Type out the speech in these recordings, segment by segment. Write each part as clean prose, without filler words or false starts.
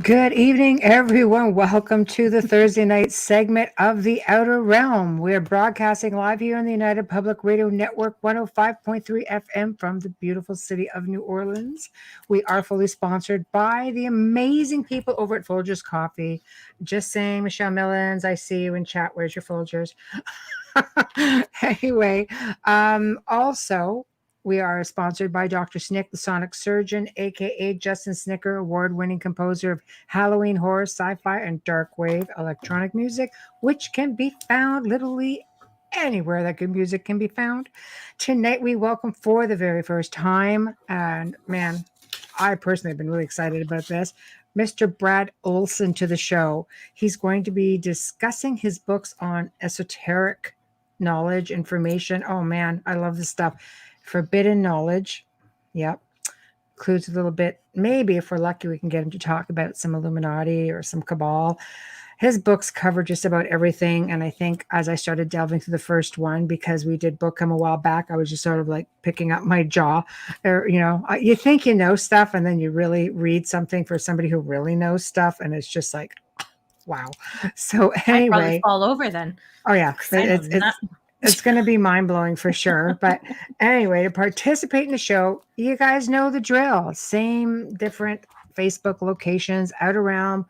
Good evening, everyone. Welcome to the Thursday night segment of The Outer Realm. We're broadcasting live here on the United Public Radio Network 105.3 FM from the beautiful city of New Orleans. We are fully sponsored by the amazing people over at Folgers Coffee. Just saying, Michelle Millens, I see you in chat. Where's your Folgers? Anyway, also, we are sponsored by Dr. Snick, the Sonic Surgeon, aka Justin Snicker, award-winning composer of Halloween horror, sci-fi, and dark wave electronic music, which can be found literally anywhere that good music can be found. Tonight, we welcome for the very first time, and man, I personally have been really excited about this, Mr. Brad Olsen to the show. He's going to be discussing his books on esoteric knowledge, information. Oh man, I love this stuff. Forbidden knowledge. Yep. Includes a little bit. Maybe if we're lucky, we can get him to talk about some Illuminati or some Cabal. His books cover just about everything. And I think as I started delving through the first one, because we did book him a while back, I was just sort of like picking up my jaw. Or, you think you know stuff, and then you really read something for somebody who really knows stuff. And it's just like, wow. So I'd probably anyway. fall over then. Oh, yeah. It's going to be mind-blowing for sure. But anyway, to participate in the show, you guys know the drill. Same, different Facebook locations, Outer Realm,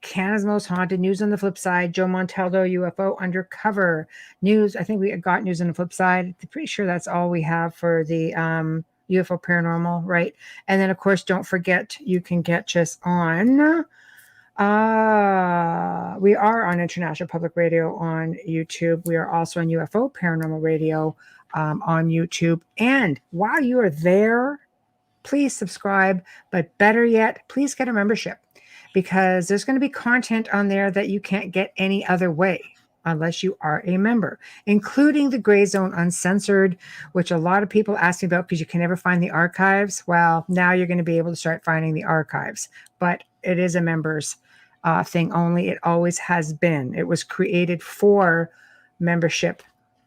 Canada's Most Haunted, News on the Flip Side, Joe Montaldo, UFO Undercover, News. I think we got News on the Flip Side. I'm pretty sure that's all we have for the UFO Paranormal, right? And then, of course, don't forget, you can catch us on... we are on International Public Radio on YouTube. We are also on UFO Paranormal Radio on YouTube. And while you are there, please subscribe. But better yet, please get a membership, because there's going to be content on there that you can't get any other way unless you are a member, including the Gray Zone Uncensored, which a lot of people ask me about because you can never find the archives. Well, now you're going to be able to start finding the archives, but it is a members thing only. It always has been. It was created for membership,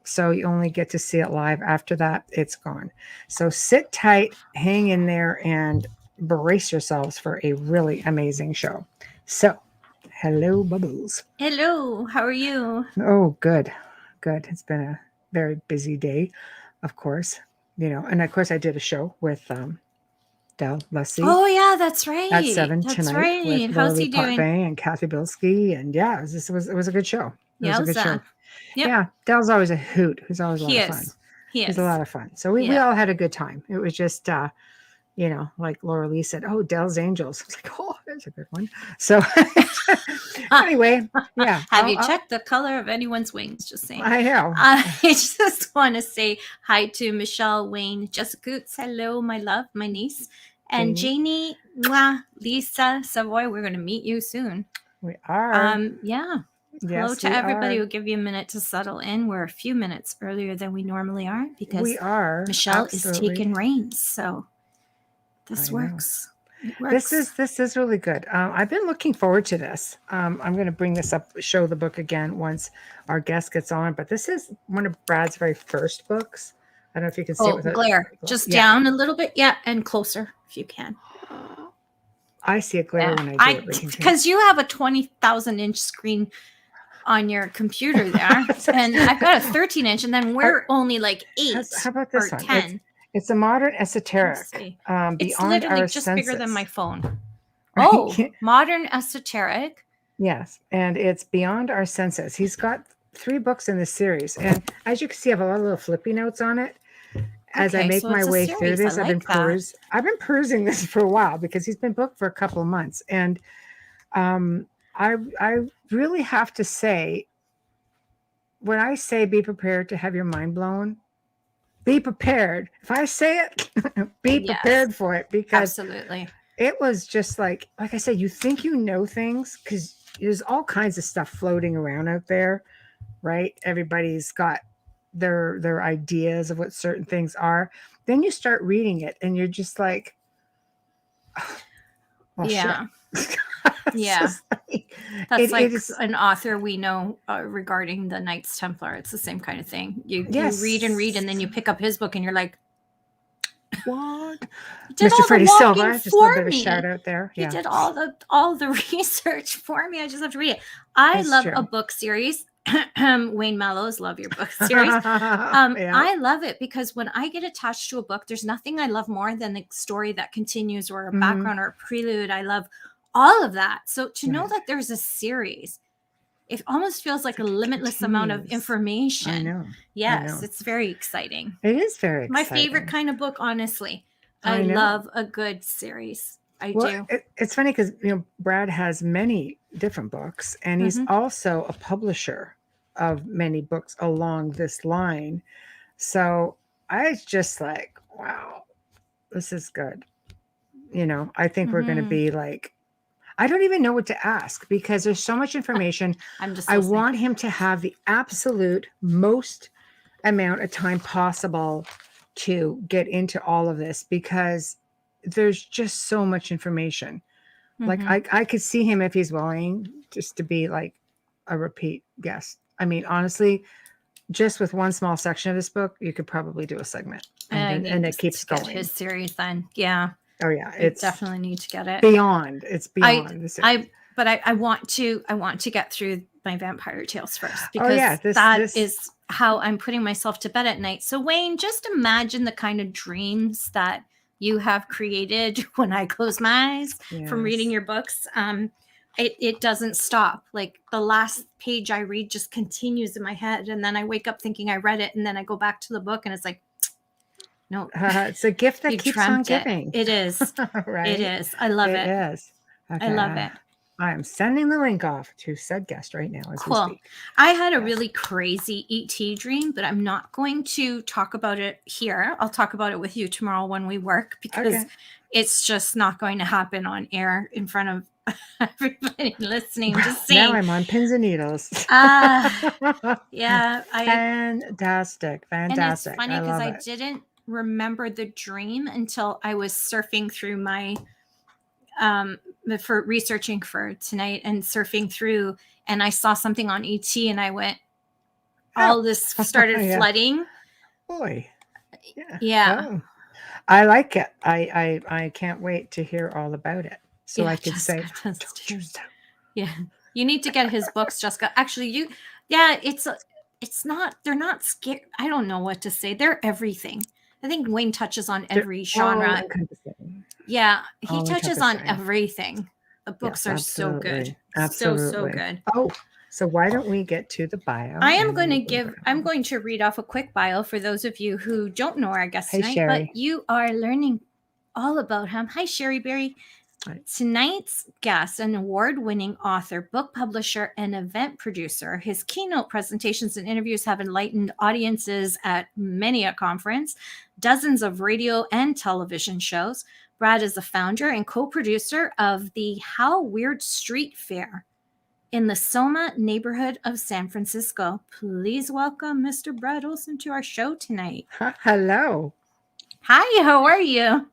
so you only get to see it live. After that, it's gone. So sit tight, hang in there, and brace yourselves for a really amazing show. So, hello, Bubbles. Hello, how are you? Oh, good. It's been a very busy day, of course. And of course I did a show with Del Leslie. Oh yeah, that's right. At 7 that's tonight right. with How's Lily he doing? Potvin and Kathy Bilski, and yeah, it was a good show. It was a good show. Yep. Yeah, Del's always a hoot. He's always a lot of fun. He's a lot of fun. So we all had a good time. It was just like Laura Lee said, "Oh, Del's Angels." I was like, "Oh, that's a good one." So anyway, yeah. Have you checked the color of anyone's wings? Just saying. I know. I just want to say hi to Michelle, Wayne, Jessica Coots. Hello, my love, my niece. And Janie, mwah, Lisa, Savoy, we're going to meet you soon. We are. Yeah. Hello to everybody. We'll give you a minute to settle in. We're a few minutes earlier than we normally are because Michelle is taking reins. So this works. This is really good. I've been looking forward to this. I'm going to bring this up, show the book again once our guest gets on. But this is one of Brad's very first books. I don't know if you can see it with glare. Just down a little bit. Yeah, and closer if you can. I see a glare when I do it. Because you have a 20,000-inch screen on your computer there. And I've got a 13-inch, and then we're only like 8 How about this or one? 10. It's a modern esoteric. It's literally just bigger than my phone. Oh, modern esoteric. Yes, and it's Beyond Our Senses. He's got 3 books in this series, and as you can see, I have a lot of little flippy notes on it. As I make my way through this, I've been perusing this for a while because he's been booked for a couple of months, and I really have to say, when I say be prepared to have your mind blown, be prepared. If I say it, be prepared for it, because absolutely, it was just like I said, you think you know things because there's all kinds of stuff floating around out there, right? Everybody's got their ideas of what certain things are. Then you start reading it and you're just like, yeah. Yeah. That's like an author we know regarding the Knights Templar. It's the same kind of thing. You read and read, and then you pick up his book and you're like, What? He did Mr. all Freddie the Silva. walking Just a little for bit of me. shout out there. He Yeah. did all the research for me. I just have to read it. I love a book series. Wayne Mallows, love your book series. I love it because when I get attached to a book, there's nothing I love more than the story that continues or a background or a prelude. I love all of that. So to know that there's a series, it almost feels like a limitless amount of information. I know. Yes, I know. it's very exciting. It is very exciting. My favorite kind of book, honestly. I love a good series. I do. It's funny because, Brad has many different books, and he's also a publisher of many books along this line. So I was just like, wow, this is good. I think we're going to be like, I don't even know what to ask because there's so much information. I want him to have the absolute most amount of time possible to get into all of this because there's just so much information. Like I could see him if he's willing just to be like a repeat guest. I mean, honestly, just with one small section of this book, you could probably do a segment and it keeps going. His series then. Yeah. Oh yeah. It's definitely need to get it beyond. It's beyond. I want to get through my Vampire Tales first because that is how I'm putting myself to bed at night. So Wayne, just imagine the kind of dreams that you have created when I close my eyes from reading your books. It doesn't stop. Like the last page I read just continues in my head. And then I wake up thinking I read it. And then I go back to the book and it's like, no. It's a gift that keeps on giving. It is. Right? It is. I love it. It is. Okay. I love it. I am sending the link off to said guest right now as we speak. I had a really crazy ET dream, but I'm not going to talk about it here. I'll talk about it with you tomorrow when we work because it's just not going to happen on air in front of everybody listening. Just saying. Now I'm on pins and needles. Yeah. Fantastic. And it's funny because I didn't remember the dream until I was surfing through my for researching for tonight and surfing through, and I saw something on ET and I went, all this started flooding. Boy. Yeah. Oh. I like it. I can't wait to hear all about it. So I could say, yeah, you need to get his books, Jessica. Actually, it's not, they're not scary. I don't know what to say. They're everything. I think Wayne touches on every genre. Yeah, he touches on everything. The books are so good. Absolutely. So good. Oh, so why don't we get to the bio? I'm going to read off a quick bio for those of you who don't know our guest tonight, Sherry. but you are learning all about him. Hi, Sherry Berry. Right. Tonight's guest, an award-winning author, book publisher, and event producer. His keynote presentations and interviews have enlightened audiences at many a conference, dozens of radio and television shows. Brad is the founder and co-producer of the Weird Street Faire in the SOMA neighborhood of San Francisco. Please welcome Mr. Brad Olsen to our show tonight. Hello. Hi, how are you?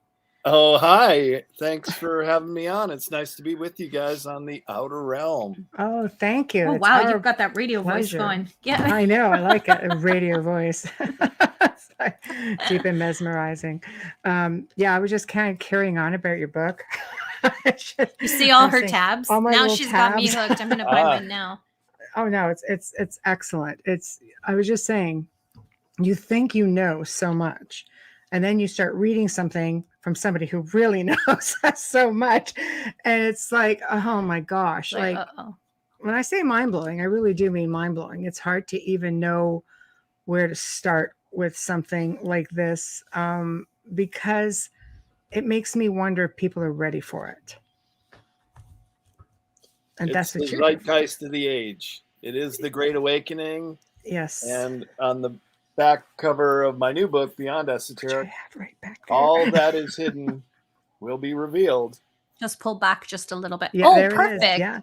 Oh, hi. Thanks for having me on. It's nice to be with you guys on the Outer Realm. Oh, thank you. Oh, wow. You've got that radio voice going. Yeah, I know. I like it. A radio voice. Deep and mesmerizing. I was just kind of carrying on about your book. You see all her tabs? Now she's got me hooked. I'm going to buy one now. Oh, no. It's excellent. I was just saying, you think you know so much. And then you start reading something from somebody who really knows so much. And it's like, oh my gosh. Like when I say mind blowing, I really do mean mind blowing. It's hard to even know where to start with something like this because it makes me wonder if people are ready for it. And that's the zeitgeist of the age. It is the Great Awakening. Yes. And on the back cover of my new book, Beyond Esoteric, all that is hidden will be revealed. Just pull back just a little bit. Yeah, perfect. Yeah,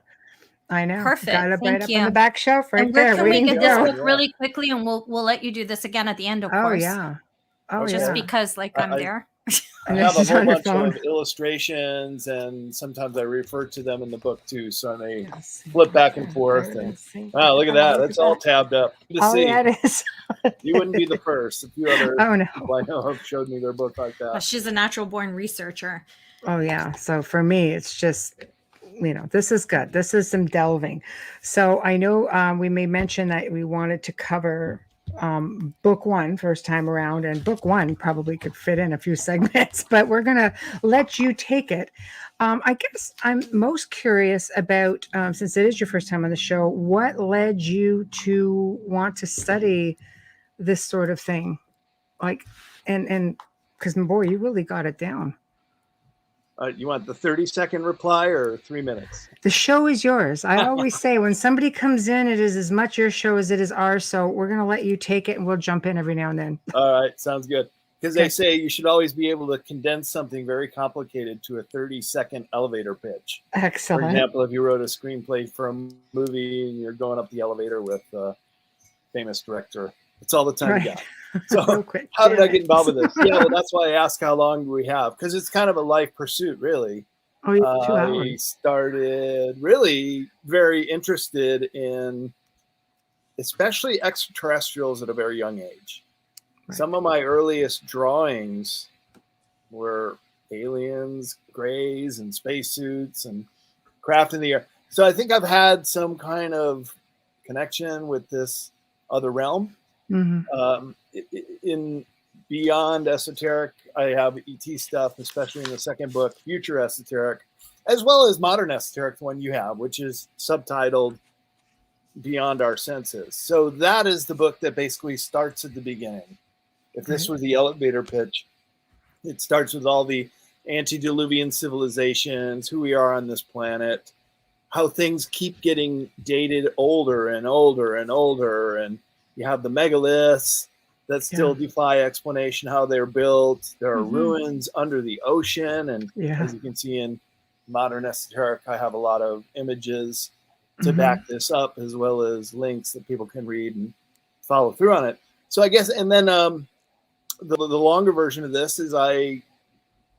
I know. Perfect. Got it right up on the back shelf right there. Can we get this book really quickly, and we'll let you do this again at the end, of course. Yeah. Just because I'm there. I have a whole bunch of illustrations, and sometimes I refer to them in the book too. So I may flip back and forth. And wow, look at that! That's all tabbed up. Yeah, it is. You wouldn't be the first. A few other people I know have showed me their book like that. Well, she's a natural-born researcher. Oh yeah. So for me, it's just, this is good. This is some delving. So I know we may mention that we wanted to cover book one first time around, and book one probably could fit in a few segments, but we're going to let you take it. I guess I'm most curious about, since it is your first time on the show, what led you to want to study this sort of thing? Like, and because boy, you really got it down. You want the 30-second reply or 3 minutes? The show is yours. I always say when somebody comes in, it is as much your show as it is ours. So we're going to let you take it, and we'll jump in every now and then. All right. Sounds good. Because they say you should always be able to condense something very complicated to a 30-second elevator pitch. Excellent. For example, if you wrote a screenplay for a movie and you're going up the elevator with a famous director, it's all the time you got. So how did I get involved with this? Yeah, well, that's why I asked how long do we have, because it's kind of a life pursuit, really. Oh, yeah, 2 hours. I started really very interested in especially extraterrestrials at a very young age. Right. Some of my earliest drawings were aliens, grays, and spacesuits and craft in the air. So I think I've had some kind of connection with this other realm. Mm-hmm. In beyond esoteric, I have ET stuff, especially in the second book, Future Esoteric, as well as modern esoteric, the one you have, which is subtitled Beyond Our Senses. So that is the book that basically starts at the beginning. If this were the elevator pitch, it starts with all the antediluvian civilizations, who we are on this planet, how things keep getting dated older and older and older, and you have the megaliths that still defy explanation, how they're built. There are ruins under the ocean. And as you can see in modern esoteric, I have a lot of images to back this up, as well as links that people can read and follow through on it. So I guess, and then the longer version of this is I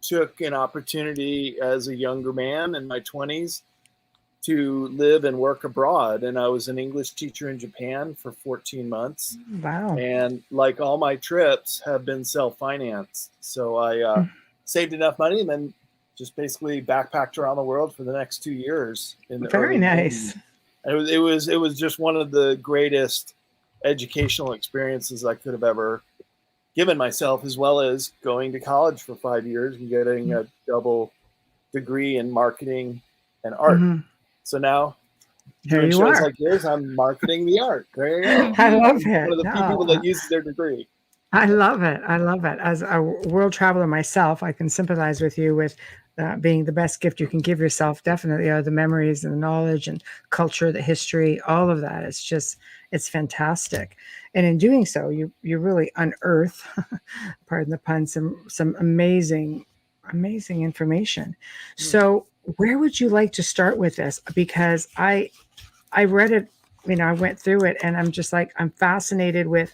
took an opportunity as a younger man in my 20s to live and work abroad. And I was an English teacher in Japan for 14 months. Wow. And like all my trips have been self-financed. So I saved enough money and then just basically backpacked around the world for the next 2 years. Very nice. It was just one of the greatest educational experiences I could have ever given myself, as well as going to college for 5 years and getting a double degree in marketing and art. So now, doing shows like yours, I'm marketing the art. There you go. I love it. One of the few people that uses their degree. I love it. I love it. As a world traveler myself, I can sympathize with you with being the best gift you can give yourself. Definitely are the memories and the knowledge and culture, the history, all of that. It's fantastic. And in doing so, you really unearth, pardon the pun, some amazing information. So where would you like to start with this? Because I read it, I went through it, and I'm just like, I'm fascinated with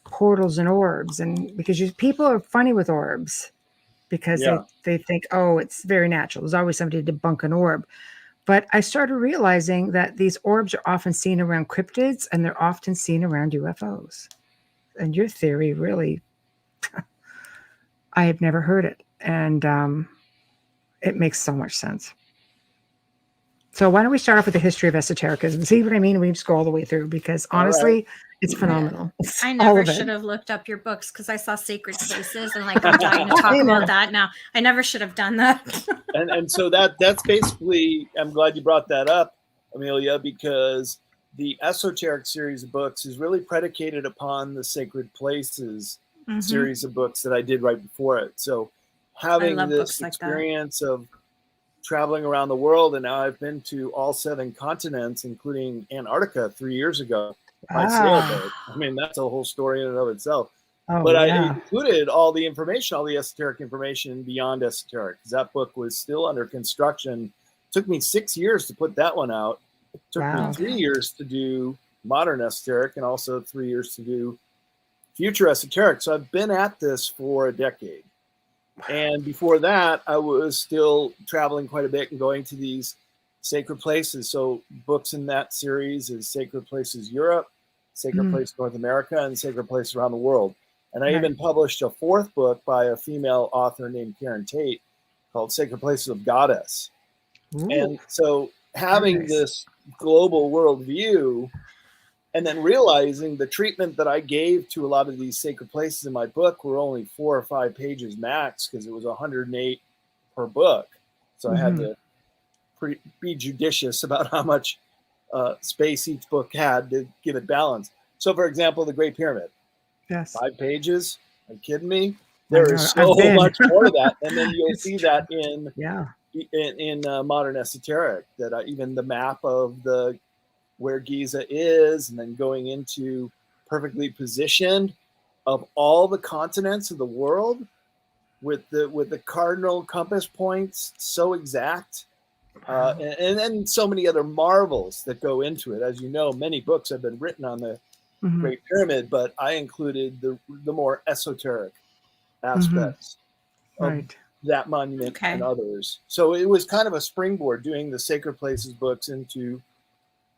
portals and orbs. And because people are funny with orbs because they think, oh, it's very natural. There's always somebody to debunk an orb. But I started realizing that these orbs are often seen around cryptids, and they're often seen around UFOs. And your theory really, I have never heard it. And it makes so much sense. So why don't we start off with the history of esotericism? See what I mean? We just go all the way through, because honestly, it's phenomenal. It's I never should have looked up your books, because I saw Sacred Places and I'm dying to talk about that now. I never should have done that. and so that's basically, I'm glad you brought that up, Amelia, because the Esoteric series of books is really predicated upon the Sacred Places series of books that I did right before it. So having this experience of traveling around the world, and now I've been to all 7 continents, including Antarctica 3 years ago by sailboat. I mean, that's a whole story in and of itself. But I included all the information, all the esoteric information beyond esoteric, because that book was still under construction. It took me 6 years to put that one out. It took me 3 years to do modern esoteric, and also 3 years to do future esoteric. So I've been at this for a decade. And before that, I was still traveling quite a bit and going to these sacred places. So books in that series is Sacred Places Europe, Sacred Place North America, and Sacred Place around the world. And I even published a 4th book by a female author named Karen Tate called Sacred Places of Goddess. Ooh. And so having this global worldview and then realizing the treatment that I gave to a lot of these sacred places in my book were only 4 or 5 pages max, because it was 108 per book. So I had to be judicious about how much space each book had to give it balance. So, for example, the Great Pyramid. Yes. 5 pages. Are you kidding me? There is so much more to that. And then you'll see that in modern esoteric, that even the map of where Giza is, and then going into perfectly positioned of all the continents of the world with the cardinal compass points so exact. And then so many other marvels that go into it. As you know, many books have been written on the Great Pyramid, but I included the more esoteric aspects of that monument and others. So it was kind of a springboard, doing the Sacred Places books into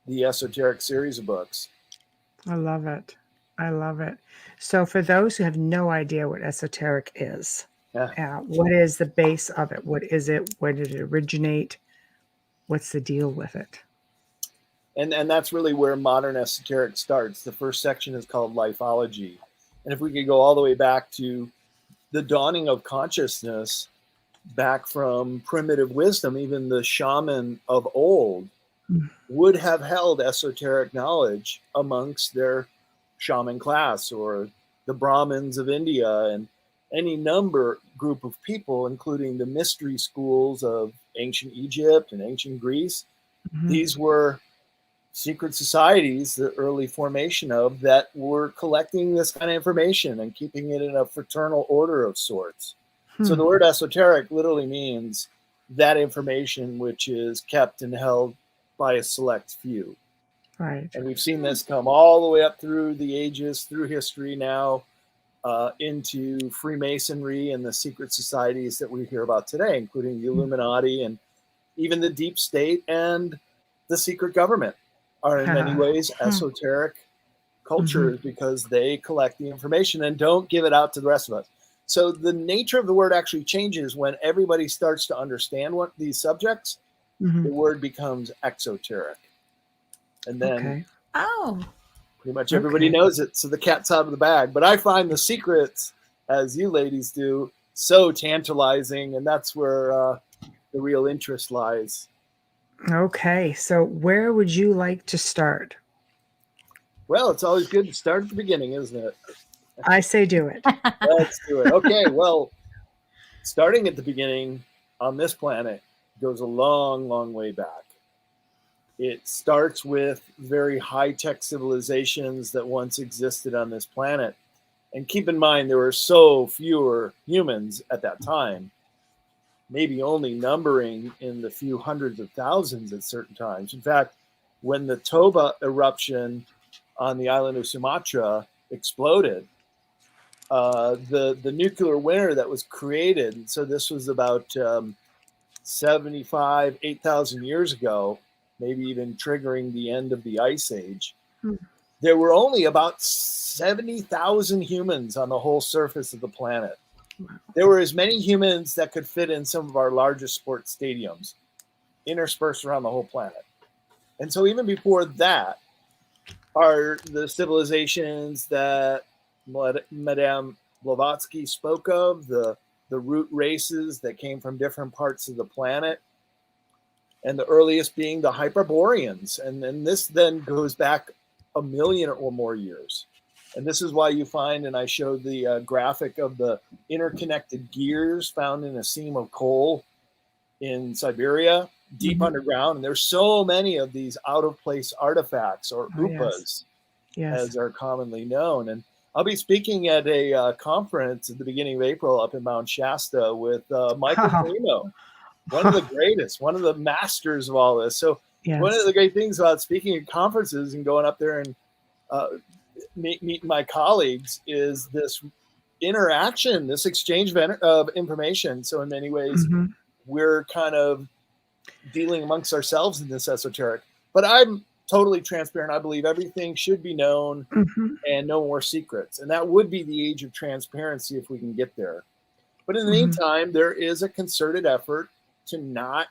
the Esoteric series of books. I love it. I love it. So for those who have no idea what esoteric is, what is the base of it? What is it? Where did it originate? What's the deal with it? And that's really where modern esoteric starts. The first section is called Lifeology. And if we could go all the way back to the dawning of consciousness, back from primitive wisdom, even the shaman of old would have held esoteric knowledge amongst their shaman class, or the Brahmins of India, and any group of people, including the mystery schools of ancient Egypt and ancient Greece. These were secret societies, the early formation of, that were collecting this kind of information and keeping it in a fraternal order of sorts. So the word esoteric literally means that information which is kept and held by a select few. Right. And we've seen this come all the way up through the ages, through history now, into Freemasonry and the secret societies that we hear about today, including the Illuminati and even the deep state and the secret government are in many ways esoteric cultures, because they collect the information and don't give it out to the rest of us. So the nature of the word actually changes when everybody starts to understand what these subjects. The word becomes exoteric. And then pretty much everybody knows it. So the cat's out of the bag. But I find the secrets, as you ladies do, so tantalizing. And that's where the real interest lies. Okay. So where would you like to start? Well, it's always good to start at the beginning, isn't it? I say do it. Let's do it. Okay. Well, starting at the beginning on this planet goes a long, long way back. It starts with very high-tech civilizations that once existed on this planet. And keep in mind, there were so fewer humans at that time, maybe only numbering in the few hundreds of thousands at certain times. In fact, when the Toba eruption on the island of Sumatra exploded, the nuclear winter that was created, so this was about 8,000 years ago, maybe even triggering the end of the Ice Age, there were only about 70,000 humans on the whole surface of the planet. Wow. There were as many humans that could fit in some of our largest sports stadiums, interspersed around the whole planet. And so even before that are the civilizations that Madame Blavatsky spoke of, the root races that came from different parts of the planet, and the earliest being the Hyperboreans. And then this then goes back 1 million or more years. And this is why you find, and I showed the graphic of the interconnected gears found in a seam of coal in Siberia, deep underground. And there's so many of these out-of-place artifacts, or upas, as are commonly known. And I'll be speaking at a conference at the beginning of April up in Mount Shasta with Michael Primo, one of the greatest, one of the masters of all this. So one of the great things about speaking at conferences and going up there and meeting my colleagues is this interaction, this exchange of information. So in many ways, we're kind of dealing amongst ourselves in this esoteric. But I'm totally transparent. I believe everything should be known and no more secrets. And that would be the age of transparency if we can get there. But in the meantime, there is a concerted effort to not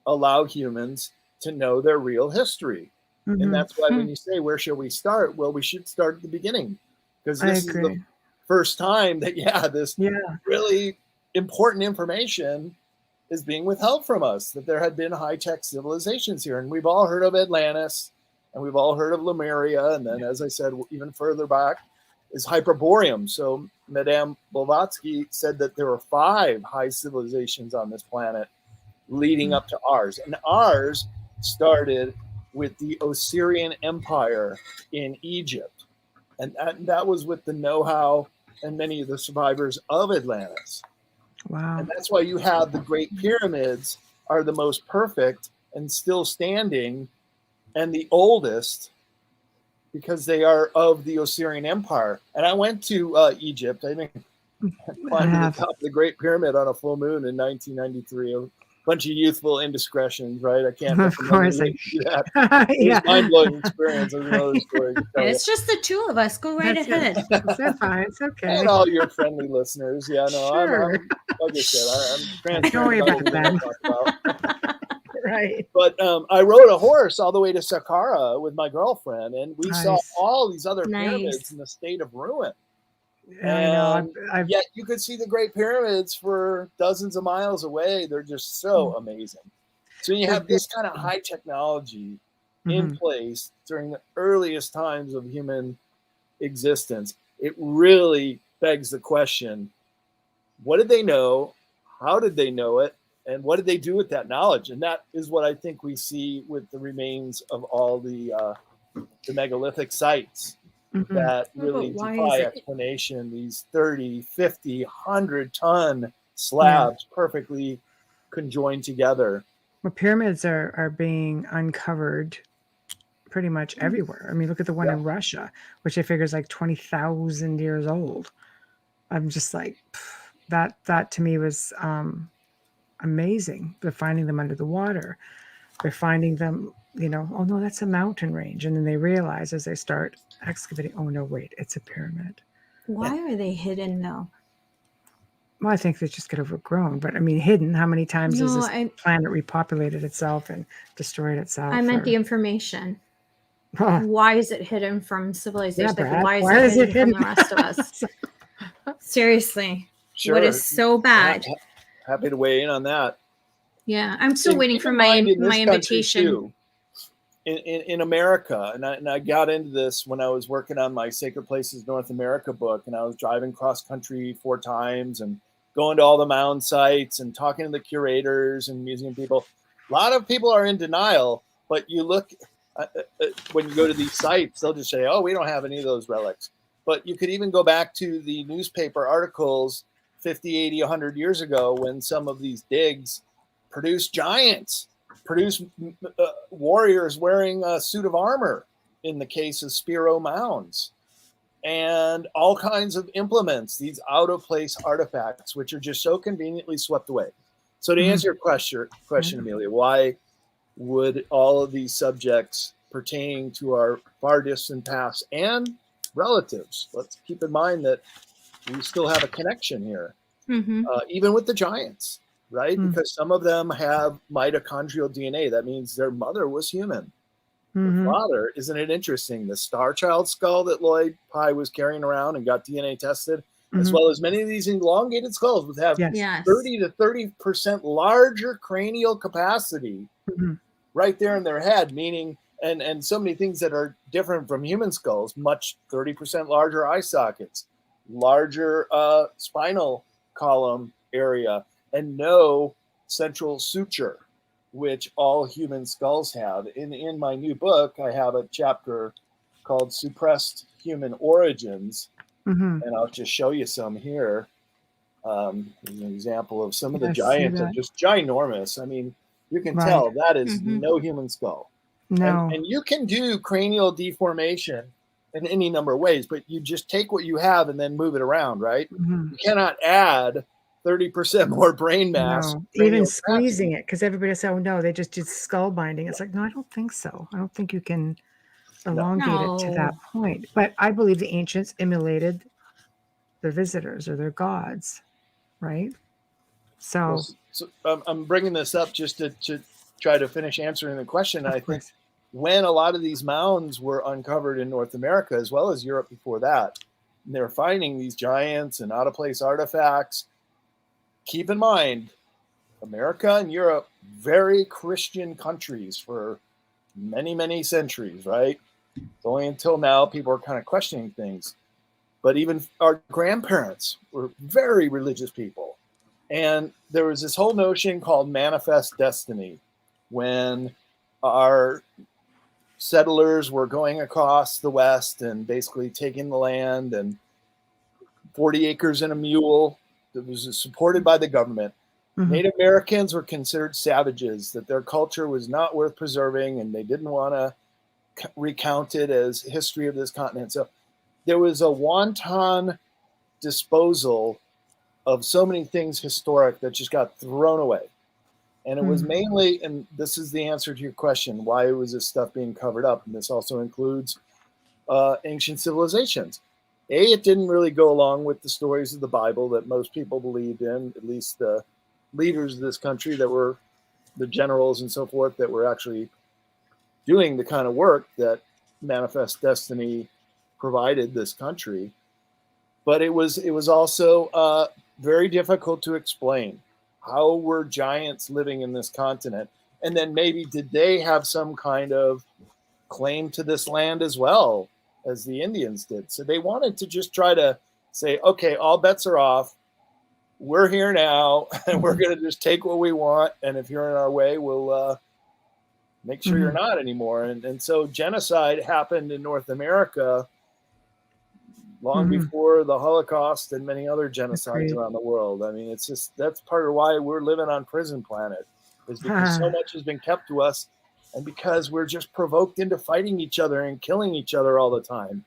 allow humans to know their real history. And that's why when you say, where shall we start? Well, we should start at the beginning, because this is the first time that, this really important information is being withheld from us, that there had been high-tech civilizations here. And we've all heard of Atlantis, and we've all heard of Lemuria. And then, as I said, even further back is Hyperborean. So Madame Blavatsky said that there were 5 high civilizations on this planet leading up to ours. And ours started with the Osirian Empire in Egypt. And that was with the know-how and many of the survivors of Atlantis. Wow. And that's why you have the Great Pyramids are the most perfect and still standing and the oldest, because they are of the Osirian Empire. And I went to Egypt. I think I climbed to the top of the Great Pyramid on a full moon in 1993. A bunch of youthful indiscretions, right? I can't. Of course, that. It was mind-blowing experience. There's another story. It's just the 2 of us. Go right ahead. It's fine. It's okay. And all your friendly listeners. Yeah, no, sure. I'm like I said, I'm transparent. Don't worry about that. Right. But I rode a horse all the way to Saqqara with my girlfriend, and we saw all these other pyramids in the state of ruin. And yet you could see the Great Pyramids for dozens of miles away. They're just so amazing. So you have this kind of high technology in place during the earliest times of human existence. It really begs the question, what did they know? How did they know it? And what did they do with that knowledge? And that is what I think we see with the remains of all the megalithic sites that really defy explanation. These 30, 50, 100-ton slabs perfectly conjoined together. Well, pyramids are being uncovered pretty much everywhere. I mean, look at the one in Russia, which I figure is like 20,000 years old. I'm just like, that to me was amazing. They're finding them under the water. They're finding them, oh no, that's a mountain range. And then they realize as they start excavating, oh no, wait, it's a pyramid. Why are they hidden though? Well, I think they just get overgrown. But I mean, hidden, how many times has this planet repopulated itself and destroyed itself? I meant the information. Why is it hidden from civilization? Yeah, why is it hidden from the rest of us? Seriously. Sure. What is so bad? Happy to weigh in on that. Yeah, I'm still waiting for my invitation. Too, in America, and I got into this when I was working on my Sacred Places North America book, and I was driving cross country 4 times and going to all the mound sites and talking to the curators and museum people. A lot of people are in denial, but you look when you go to these sites, they'll just say, "Oh, we don't have any of those relics." But you could even go back to the newspaper articles 50, 80, 100 years ago when some of these digs produced giants, produced warriors wearing a suit of armor in the case of Spiro mounds, and all kinds of implements, these out-of-place artifacts, which are just so conveniently swept away. So to answer your question, Amelia, why would all of these subjects pertaining to our far distant past and relatives, let's keep in mind that we still have a connection here, even with the giants, right? Because some of them have mitochondrial DNA. That means their mother was human. The father, isn't it interesting? The Star Child skull that Lloyd Pye was carrying around and got DNA tested, as well as many of these elongated skulls would have 30 to 30% larger cranial capacity right there in their head, meaning, and so many things that are different from human skulls, much 30% larger eye sockets, larger spinal column area, and no central suture, which all human skulls have. In my new book, I have a chapter called Suppressed Human Origins, and I'll just show you some here. An example of some of the giants are just ginormous. I mean, you can tell that is no human skull. No. And you can do cranial deformation in any number of ways, but you just take what you have and then move it around, right? Mm-hmm. You cannot add 30% more brain mass. No, even squeezing it, because everybody says, oh no, they just did skull binding. It's like, no, I don't think so. I don't think you can elongate it to that point. But I believe the ancients emulated their visitors or their gods, right? So I'm bringing this up just to try to finish answering the question. I think when a lot of these mounds were uncovered in North America, as well as Europe before that, and they're finding these giants and out of place artifacts. Keep in mind, America and Europe, very Christian countries for many, many centuries, right? It's only until now people are kind of questioning things. But even our grandparents were very religious people. And there was this whole notion called manifest destiny when our settlers were going across the West and basically taking the land, and 40 acres and a mule that was supported by the government. Mm-hmm. Native Americans were considered savages, that their culture was not worth preserving, and they didn't want to recount it as history of this continent. So there was a wanton disposal of so many things historic that just got thrown away. And it was mainly, and this is the answer to your question, why was this stuff being covered up? And this also includes ancient civilizations. It didn't really go along with the stories of the Bible that most people believed in, at least the leaders of this country that were the generals and so forth that were actually doing the kind of work that Manifest Destiny provided this country. But it was also very difficult to explain. How were giants living in this continent? And then maybe did they have some kind of claim to this land as well as the Indians did? So they wanted to just try to say, okay, all bets are off. We're here now, and we're going to just take what we want. And if you're in our way, we'll make sure you're not anymore. And so genocide happened in North America long before the Holocaust and many other genocides around the world. I mean, it's just, that's part of why we're living on Prison Planet, is because so much has been kept to us, and because we're just provoked into fighting each other and killing each other all the time.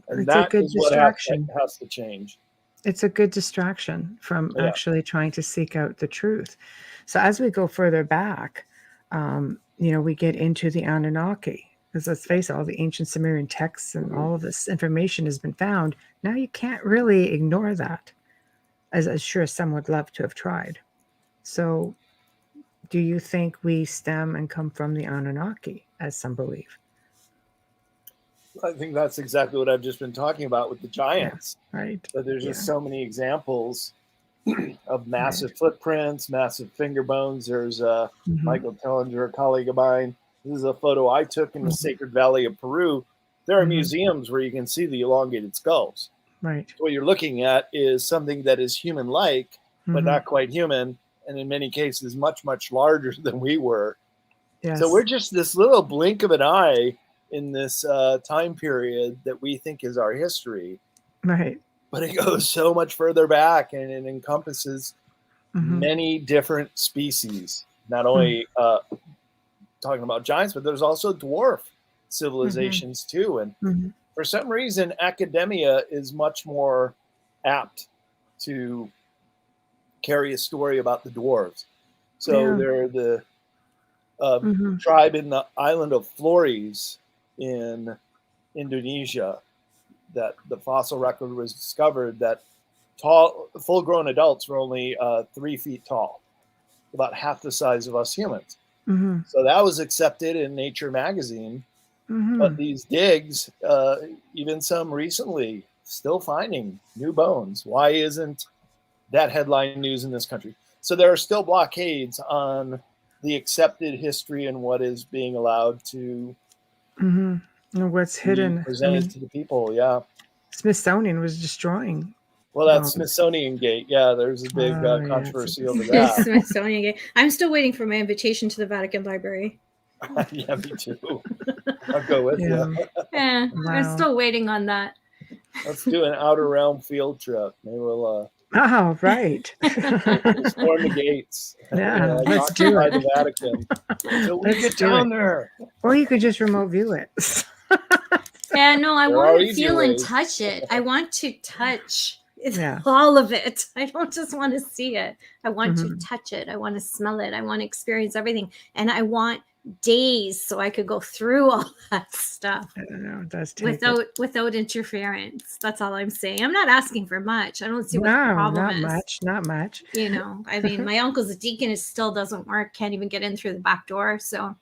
And it's a good distraction. What has to change. It's a good distraction from actually trying to seek out the truth. So as we go further back, we get into the Anunnaki. Because let's face it, all the ancient Sumerian texts and all of this information has been found. Now you can't really ignore that, as sure some would love to have tried. So do you think we stem and come from the Anunnaki, as some believe? I think that's exactly what I've just been talking about with the giants. Yeah, right. But there's just so many examples of massive footprints, massive finger bones. There's Michael Tellinger, a colleague of mine. This is a photo I took in the Sacred Valley of Peru. There are museums where you can see the elongated skulls. Right. What you're looking at is something that is human-like, but not quite human, and in many cases much, much larger than we were. Yes. So we're just this little blink of an eye in this time period that we think is our history. Right. But it goes so much further back, and it encompasses many different species, not only talking about giants, but there's also dwarf civilizations too. And for some reason, academia is much more apt to carry a story about the dwarves. So they're the tribe in the island of Flores in Indonesia that the fossil record was discovered that tall, full-grown adults were only 3 feet tall, about half the size of us humans. So that was accepted in Nature magazine. But these digs, even some recently, still finding new bones. Why isn't that headline news in this country? So there are still blockades on the accepted history and what is being allowed to and what's hidden presented to the people. Yeah. Smithsonian was destroying. Well, that's Smithsonian Gate. Yeah, there's a big controversy over that. Smithsonian Gate. I'm still waiting for my invitation to the Vatican Library. Yeah, me too. I'll go with you. Yeah, I'm still waiting on that. Let's do an outer realm field trip. Maybe we'll. Oh, right. Storm the gates. Yeah, let's do it. The Vatican. So we get down there. Or you could just remote view it. Yeah, no, I want to feel and touch it. I want to touch all of it. I don't just want to see it. I want to touch it. I want to smell it. I want to experience everything. And I want days so I could go through all that stuff. I don't know. It does without interference. That's all I'm saying. I'm not asking for much. I don't see what the problem is. Not much. You know, I mean, my uncle's a deacon. It still doesn't work. Can't even get in through the back door. So.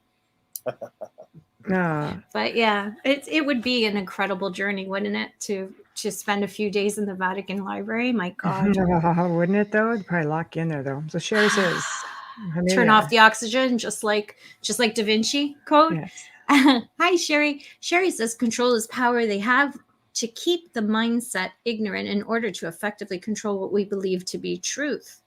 But yeah, it would be an incredible journey, wouldn't it, to spend a few days in the Vatican Library? My God. Wouldn't it though? It'd probably lock you in there though. So Sherry says, turn off the oxygen, just like Da Vinci Code. Yes. Hi, Sherry. Sherry says control is power. They have to keep the mindset ignorant in order to effectively control what we believe to be truth.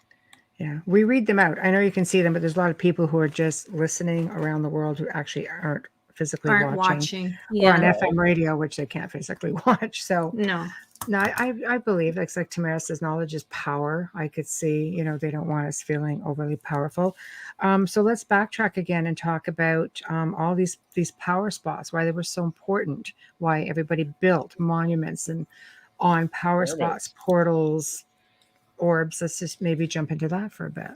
Yeah, we read them out. I know you can see them, but there's a lot of people who are just listening around the world who actually aren't physically watching. Or on FM radio, which they can't physically watch. So no, I believe, like Tamara says, knowledge is power. I could see, they don't want us feeling overly powerful. So let's backtrack again and talk about all these power spots, why they were so important, why everybody built monuments and on power spots, portals, orbs. Let's just maybe jump into that for a bit.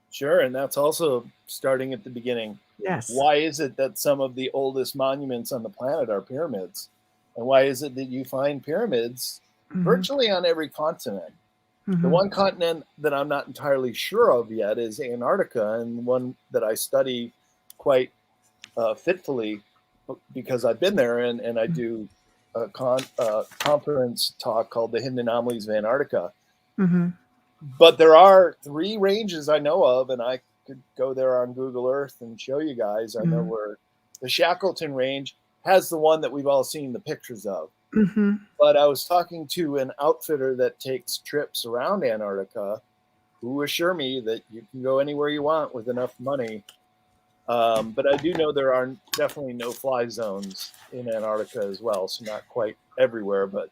Sure, and that's also starting at the beginning. Yes. Why is it that some of the oldest monuments on the planet are pyramids? And why is it that you find pyramids virtually on every continent? The one continent that I'm not entirely sure of yet is Antarctica, and one that I study quite fitfully because I've been there, and I do a conference talk called The Hidden Anomalies of Antarctica. But there are 3 ranges I know of, and I could go there on Google Earth and show you guys. I know where the Shackleton Range has the one that we've all seen the pictures of. But I was talking to an outfitter that takes trips around Antarctica who assure me that you can go anywhere you want with enough money. But I do know there are definitely no-fly zones in Antarctica as well, so not quite everywhere. But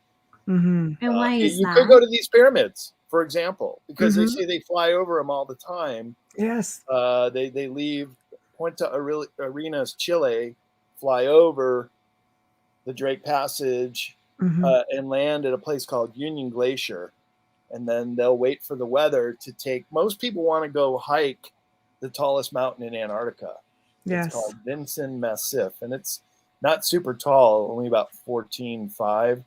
and why is you that? could go to these pyramids, for example, because they say they fly over them all the time. Yes. They leave Punta Arenas, Chile, fly over the Drake Passage, and land at a place called Union Glacier. And then they'll wait for the weather to take. Most people want to go hike the tallest mountain in Antarctica. Yes. It's called Vinson Massif, and it's not super tall, only about 14.5.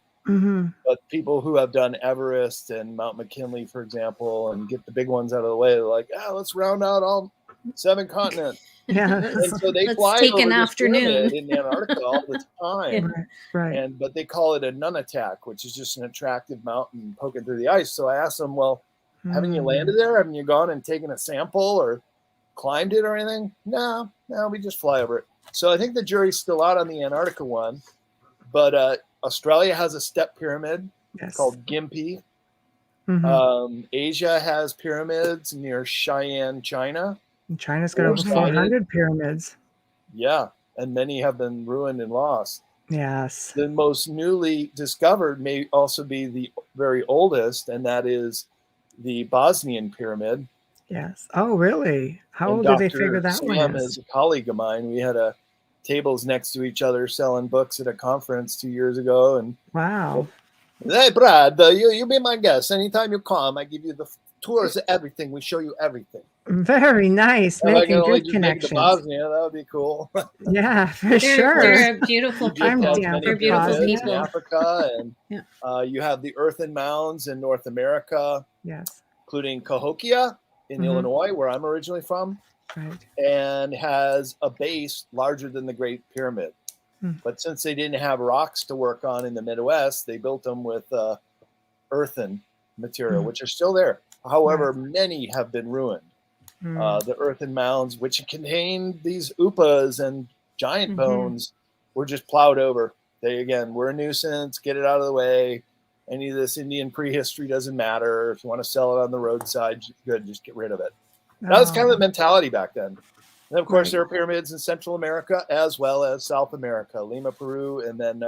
But people who have done Everest and Mount McKinley, for example, and get the big ones out of the way, they're like, let's round out all 7 continents. Yeah. And so they fly take over an this afternoon in Antarctica all the time. Right. But they call it a nunatak, which is just an attractive mountain poking through the ice. So I asked them, well, haven't you landed there? Haven't you gone and taken a sample or climbed it or anything? No, we just fly over it. So I think the jury's still out on the Antarctica one. But Australia has a step pyramid called Gympie. Asia has pyramids near Cheyenne, China. And China's got over 400 pyramids. Yeah, and many have been ruined and lost. Yes. The most newly discovered may also be the very oldest, and that is the Bosnian pyramid. Yes. Oh, really? How old did they figure that one is? A colleague of mine. We had tables next to each other selling books at a conference 2 years ago. And wow. Hey, Brad, you be my guest. Anytime you come, I give you the tours of everything. We show you everything. Very nice. Making good connections. Bosnia, that would be cool. Yeah, for sure. They're beautiful people. They're beautiful people. In Africa, and you have the earthen mounds in North America. Yes. Including Cahokia in Illinois, where I'm originally from. Right. And has a base larger than the Great Pyramid. But since they didn't have rocks to work on in the Midwest, they built them with earthen material, which are still there. However, many have been ruined. The earthen mounds, which contained these upas and giant bones, were just plowed over. They, again, were a nuisance. Get it out of the way. Any of this Indian prehistory doesn't matter. If you want to sell it on the roadside, good, just get rid of it. That was kind of the mentality back then. And of course, there are pyramids in Central America as well as South America, Lima, Peru, and then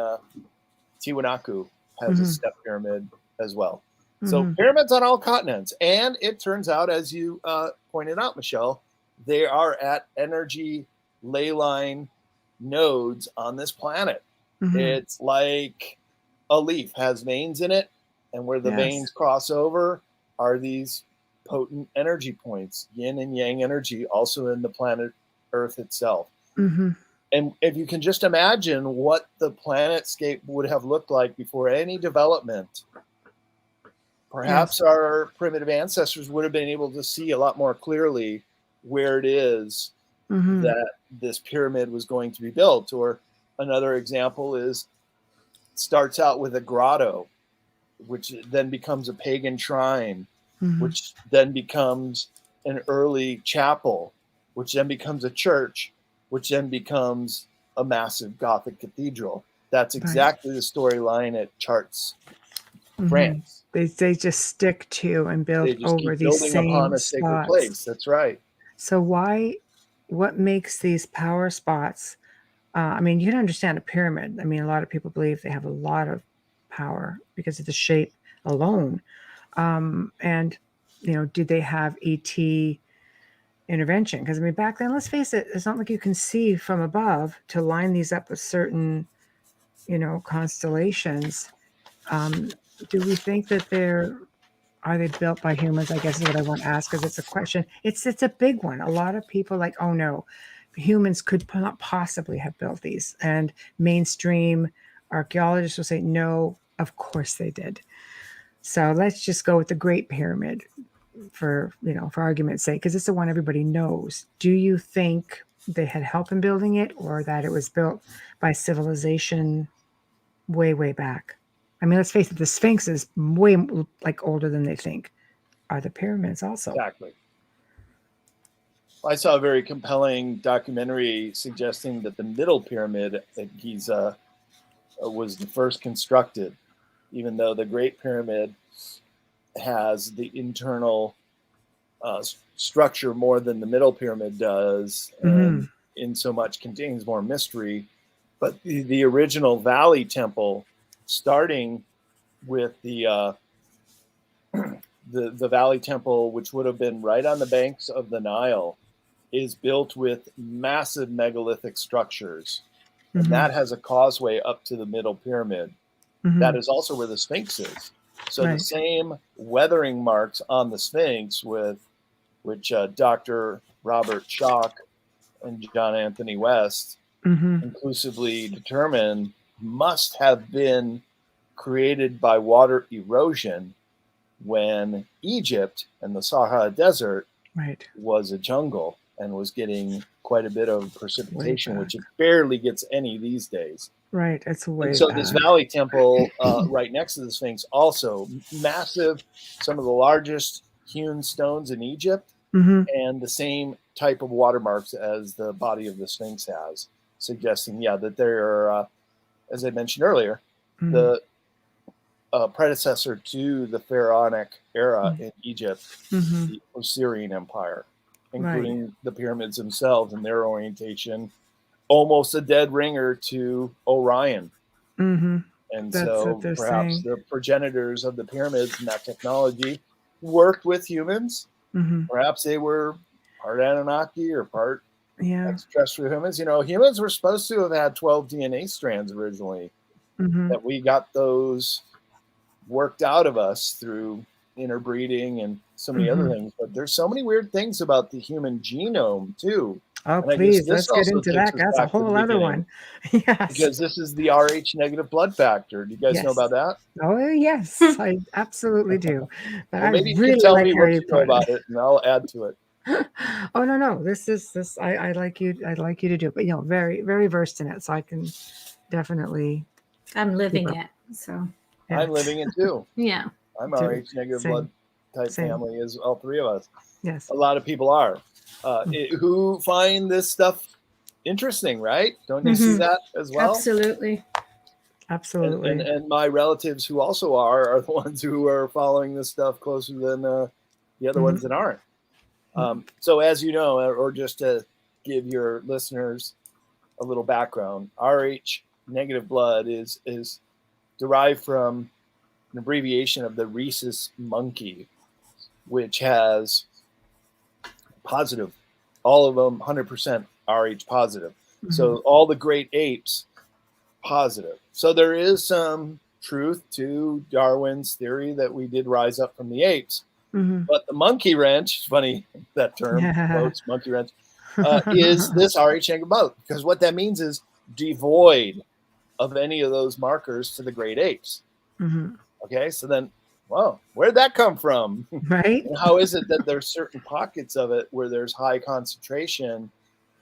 Tiwanaku has a step pyramid as well. So pyramids on all continents. And it turns out, as you pointed out, Michelle, they are at energy ley line nodes on this planet. It's like a leaf has veins in it, and where the veins cross over are these potent energy points, yin and yang energy, also in the planet Earth itself. And if you can just imagine what the planetscape would have looked like before any development, perhaps our primitive ancestors would have been able to see a lot more clearly where it is that this pyramid was going to be built. Or another example is, starts out with a grotto, which then becomes a pagan shrine, which then becomes an early chapel, which then becomes a church, which then becomes a massive Gothic cathedral. That's exactly the storyline at Chartres, France. They just stick to and build over these same upon a spots. sacred place. That's right. So what makes these power spots? I mean, you can understand a pyramid. I mean, a lot of people believe they have a lot of power because of the shape alone. And, did they have ET intervention? Because, I mean, back then, let's face it, it's not like you can see from above to line these up with certain, constellations. Do we think that are they built by humans? I guess is what I want to ask, because it's a question. It's a big one. A lot of people are like, oh no, humans could not possibly have built these. And mainstream archaeologists will say, no, of course they did. So let's just go with the Great Pyramid for argument's sake, because it's the one everybody knows. Do you think they had help in building it, or that it was built by civilization way, way back? I mean, let's face it, the Sphinx is way older than they think. Are the pyramids also? Exactly. I saw a very compelling documentary suggesting that the middle pyramid at Giza was the first constructed, even though the Great Pyramid has the internal structure more than the middle pyramid does, and in so much contains more mystery. But the original Valley Temple, starting with the Valley Temple, which would have been right on the banks of the Nile, is built with massive megalithic structures. And that has a causeway up to the middle pyramid. That is also where the Sphinx is. So the same weathering marks on the Sphinx, which Dr. Robert Schoch and John Anthony West conclusively determined must have been created by water erosion when Egypt and the Sahara Desert was a jungle and was getting quite a bit of precipitation, which it barely gets any these days. Right, it's way. And so this Valley Temple right next to the Sphinx, also massive, some of the largest hewn stones in Egypt, and the same type of watermarks as the body of the Sphinx has, suggesting, that they're, as I mentioned earlier, the predecessor to the pharaonic era in Egypt, the Assyrian Empire, including the pyramids themselves and their orientation, almost a dead ringer to Orion. And so perhaps the progenitors of the pyramids and that technology worked with humans. Perhaps they were part Anunnaki or part extraterrestrial humans. Humans were supposed to have had 12 DNA strands originally, that we got those worked out of us through interbreeding and so many other things. But there's so many weird things about the human genome too. Oh, please, let's get into that. That's a whole other one. Yes. Because this is the Rh negative blood factor. Do you guys know about that? Oh, yes. I absolutely do. But well, maybe you can tell me what you know about it, and I'll add to it. Oh, no. This. I like you. I'd like you to do it. But, very, very versed in it. So I can definitely. I'm living it. So. Yeah. I'm living it too. Yeah. I'm Rh negative blood type family, as all three of us. Yes. A lot of people are. Who find this stuff interesting, right? Don't you see that as well? Absolutely. And my relatives who also are the ones who are following this stuff closer than the other ones that aren't. So as you know, or just to give your listeners a little background, Rh negative blood is derived from an abbreviation of the rhesus monkey, which has positive, all of them 100% Rh positive. So all the great apes, positive. So there is some truth to Darwin's theory that we did rise up from the apes. But the monkey wrench, funny that term, folks, monkey wrench, is this RH negative blood, because what that means is devoid of any of those markers to the great apes. Okay, so then, well, where'd that come from? Right. And how is it that there's certain pockets of it where there's high concentration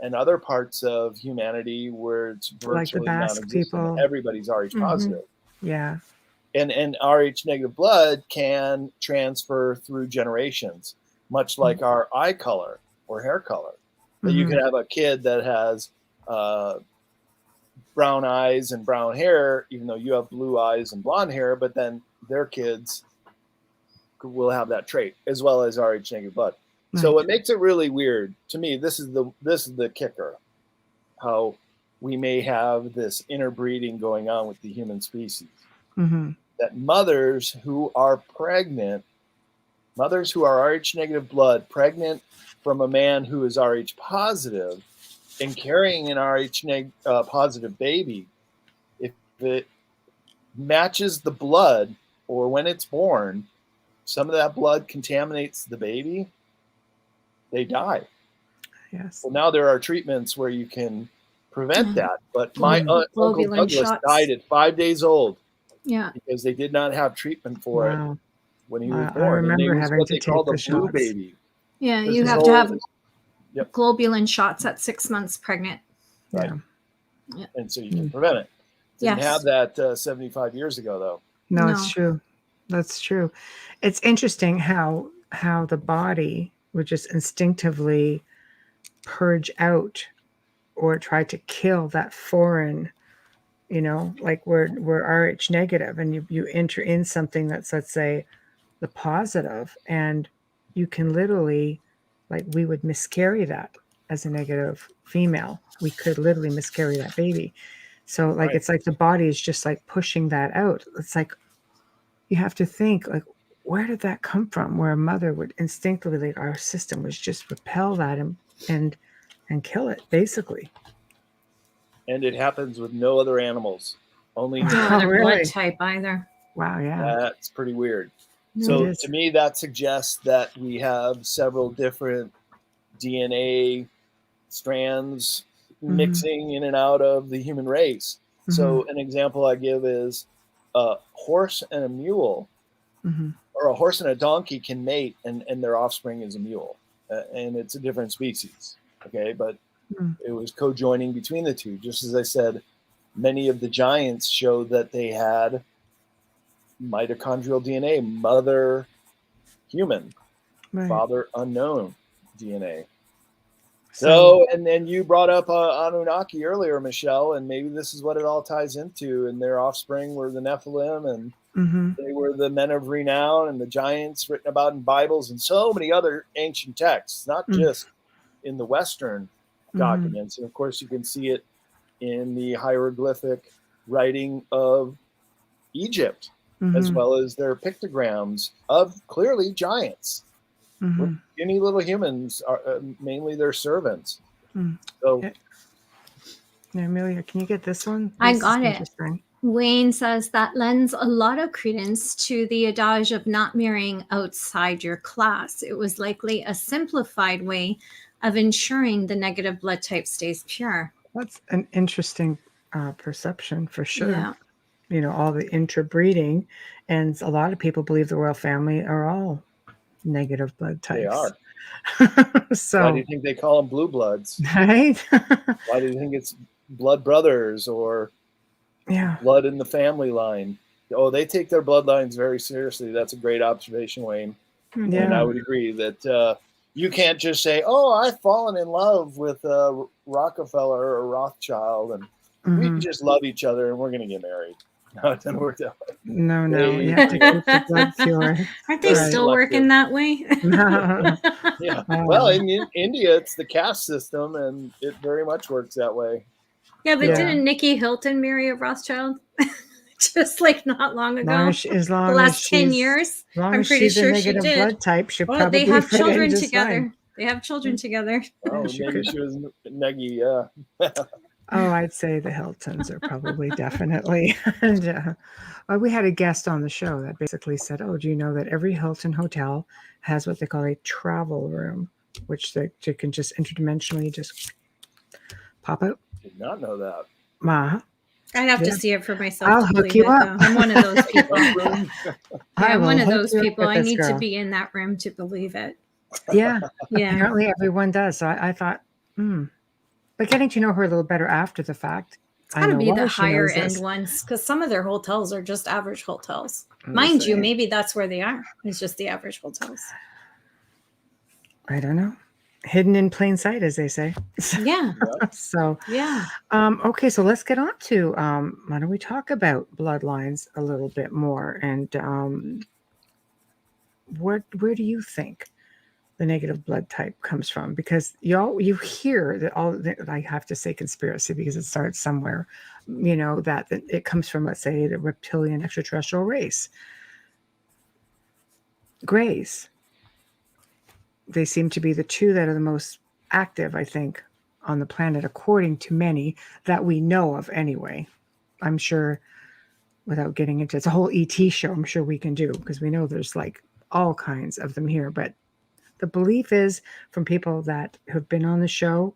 and other parts of humanity where it's virtually like the Basque non-existent? people. Everybody's RH positive. Yeah. And RH negative blood can transfer through generations, much like our eye color or hair color. That you can have a kid that has brown eyes and brown hair, even though you have blue eyes and blonde hair, but then their kids will have that trait as well as RH negative blood. Right. So what makes it really weird to me, this is the kicker, how we may have this interbreeding going on with the human species. That mothers who are pregnant, mothers who are RH negative blood, pregnant from a man who is RH positive and carrying an RH positive baby, if it matches the blood or when it's born, some of that blood contaminates the baby, they die. Yes. Well, now there are treatments where you can prevent that. But my Uncle Douglas died at 5 days old. Yeah. Because they did not have treatment for it when he was born. I remember and having what to they take call the the blue shots. baby. Yeah, you have to have globulin shots at 6 months pregnant. Right. Yeah. And so you can prevent it. Didn't have that 75 years ago, though. No, it's true. That's true. It's interesting how the body would just instinctively purge out or try to kill that foreign, like we're RH negative, and you enter in something that's, let's say, the positive, and you can literally, like, we would miscarry that as a negative female. We could literally miscarry that baby. So like, it's like the body is just like pushing that out. It's like, you have to think, like, where did that come from? Where a mother would instinctively, like, our system was just repel that and kill it, basically. And it happens with no other animals. Only no other blood type either. Wow, yeah. That's pretty weird. So to me, that suggests that we have several different DNA strands mixing in and out of the human race. So an example I give is a horse and a mule, or a horse and a donkey can mate, and their offspring is a mule. And it's a different species, okay? But it was co-joining between the two. Just as I said, many of the giants showed that they had mitochondrial DNA, mother human, father unknown DNA. So, and then you brought up Anunnaki earlier, Michelle, and maybe this is what it all ties into. And their offspring were the Nephilim, and they were the men of renown, and the giants written about in Bibles and so many other ancient texts, not just in the Western documents. And of course, you can see it in the hieroglyphic writing of Egypt, as well as their pictograms of clearly giants. Any little humans are mainly their servants. So, Amelia, can you get this one? I got it. Wayne says that lends a lot of credence to the adage of not marrying outside your class. It was likely a simplified way of ensuring the negative blood type stays pure. That's an interesting perception for sure. Yeah. All the interbreeding, and a lot of people believe the royal family are all negative blood types. They are. So why do you think they call them blue bloods? Right? Why do you think it's blood brothers or blood in the family line? Oh, they take their bloodlines very seriously. That's a great observation, Wayne. Yeah. And I would agree that you can't just say, oh, I've fallen in love with Rockefeller or Rothschild, and we just love each other and we're going to get married. No, it doesn't work that way. No, you have to keep the blood pure. Aren't they still working that way? Yeah. Well, in India, it's the caste system, and it very much works that way. Yeah, but didn't Nikki Hilton marry a Rothschild? Just like not long ago. As long the last 10 years. I'm pretty sure she did. Blood type, probably they have children together. They have children together. Oh, maybe she was Neggy, yeah. Oh, I'd say the Hiltons are probably definitely. And we had a guest on the show that basically said, "Oh, do you know that every Hilton hotel has what they call a travel room, which they can just interdimensionally just pop out?" Did not know that. I'd have to see it for myself. I'll hook you up. I'm one of those people. I'm one of those people. I need to be in that room to believe it. Yeah. Apparently everyone does. So I thought, But getting to know her a little better after the fact. It's got to be the higher end ones, because some of their hotels are just average hotels. Mind you, maybe that's where they are. It's just the average hotels. I don't know. Hidden in plain sight, as they say. Yeah. So, yeah. Okay, so let's get on to why don't we talk about bloodlines a little bit more, and where do you think the negative blood type comes from? Because you hear that I have to say conspiracy because it starts somewhere, that it comes from, let's say, the reptilian extraterrestrial race. Greys. They seem to be the two that are the most active, I think, on the planet, according to many that we know of anyway. I'm sure, without getting into it's a whole ET show, I'm sure we can do, because we know there's like all kinds of them here. But the belief is from people that have been on the show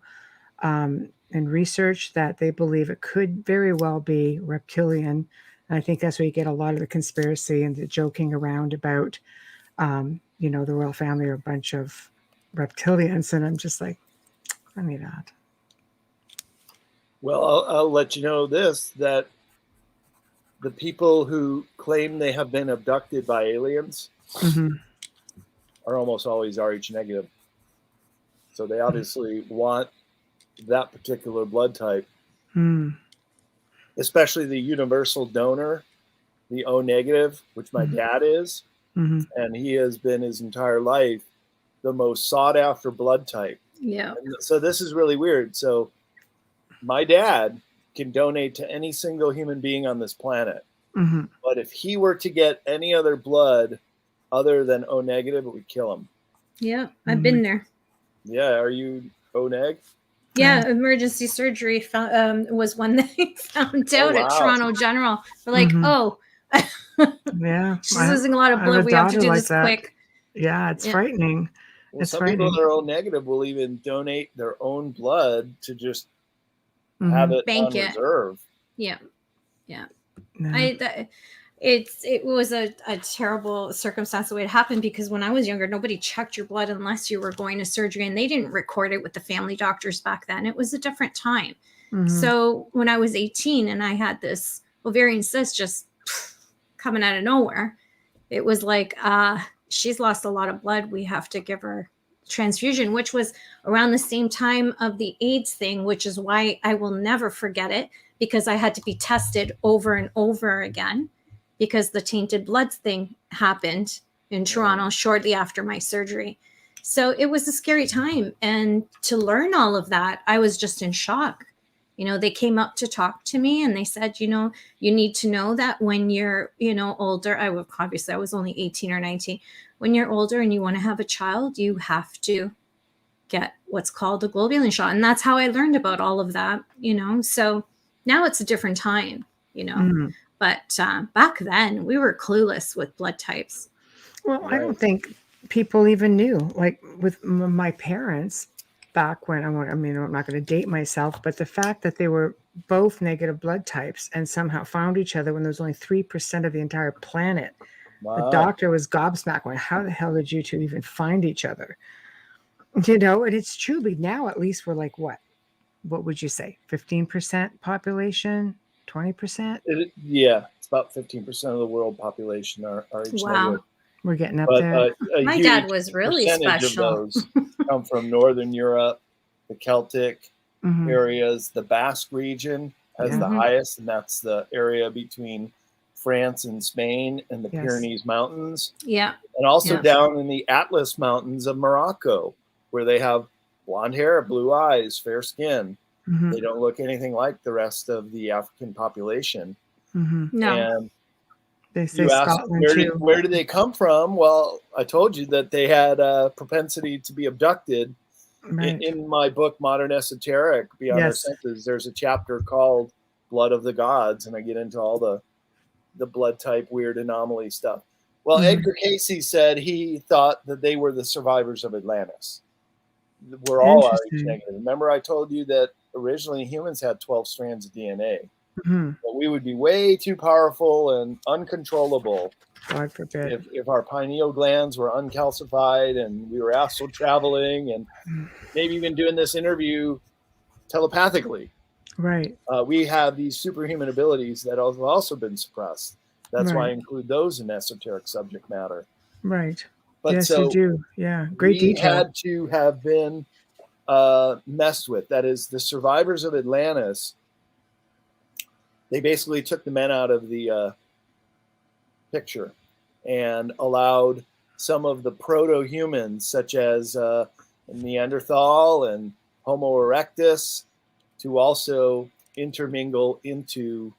and research that they believe it could very well be reptilian. And I think that's where you get a lot of the conspiracy and the joking around about, the royal family are a bunch of reptilians. And I'm just like, I need that. Well, I'll let you know that the people who claim they have been abducted by aliens are almost always Rh negative. So they obviously want that particular blood type, especially the universal donor, the O negative, which my dad is. And he has been his entire life the most sought after blood type. Yeah. And so this is really weird. So my dad can donate to any single human being on this planet. But if he were to get any other blood other than O negative, it would kill him. Yeah, I've been there. Yeah, are you O neg? Yeah, emergency surgery was when they found out at Toronto General. They're like, yeah, she's losing a lot of blood. We have to do this quick. Yeah, it's frightening. Well, some people that are O negative will even donate their own blood to just have it on reserve. Yeah. It was a terrible circumstance the way it happened, because when I was younger, nobody checked your blood unless you were going to surgery, and they didn't record it with the family doctors back then. It was a different time. So when I was 18 and I had this ovarian cyst just coming out of nowhere, it was like, she's lost a lot of blood. We have to give her transfusion, which was around the same time of the AIDS thing, which is why I will never forget it, because I had to be tested over and over again, because the tainted blood thing happened in Toronto shortly after my surgery. So it was a scary time. And to learn all of that, I was just in shock. They came up to talk to me and they said, you need to know that when you're, older, I was only 18 or 19. When you're older and you want to have a child, you have to get what's called a globulin shot. And that's how I learned about all of that, So now it's a different time, But back then we were clueless with blood types. Well, I don't think people even knew. Like with my parents back when, I'm not going to date myself, but the fact that they were both negative blood types and somehow found each other when there was only 3% of the entire planet. Wow. The doctor was gobsmacked going, how the hell did you two even find each other? And it's truly now, at least we're like, what would you say? 15% population? 20%? Yeah, it's about 15% of the world population are each negative. We're getting up there. My dad was really special. Of those come from Northern Europe, the Celtic areas. The Basque region has the highest, and that's the area between France and Spain and the Pyrenees Mountains. Yeah. And also down in the Atlas Mountains of Morocco, where they have blonde hair, blue eyes, fair skin. They don't look anything like the rest of the African population. No. And they say Scotland too. Where did they come from? Well, I told you that they had a propensity to be abducted. Right. In my book, Modern Esoteric, Beyond Our Senses, there's a chapter called Blood of the Gods, and I get into all the blood type weird anomaly stuff. Well, Edgar Cayce said he thought that they were the survivors of Atlantis. We're all RH negative. Remember I told you that originally humans had 12 strands of DNA. But we would be way too powerful and uncontrollable, God forbid, if our pineal glands were uncalcified and we were astral traveling and maybe even doing this interview telepathically. Right. We have these superhuman abilities that have also been suppressed. That's why I include those in esoteric subject matter. Right. But yes, so you do. Yeah. Great detail. Had to have been messed with. That is, the survivors of Atlantis, they basically took the men out of the picture and allowed some of the proto-humans, such as Neanderthal and Homo erectus, to also intermingle into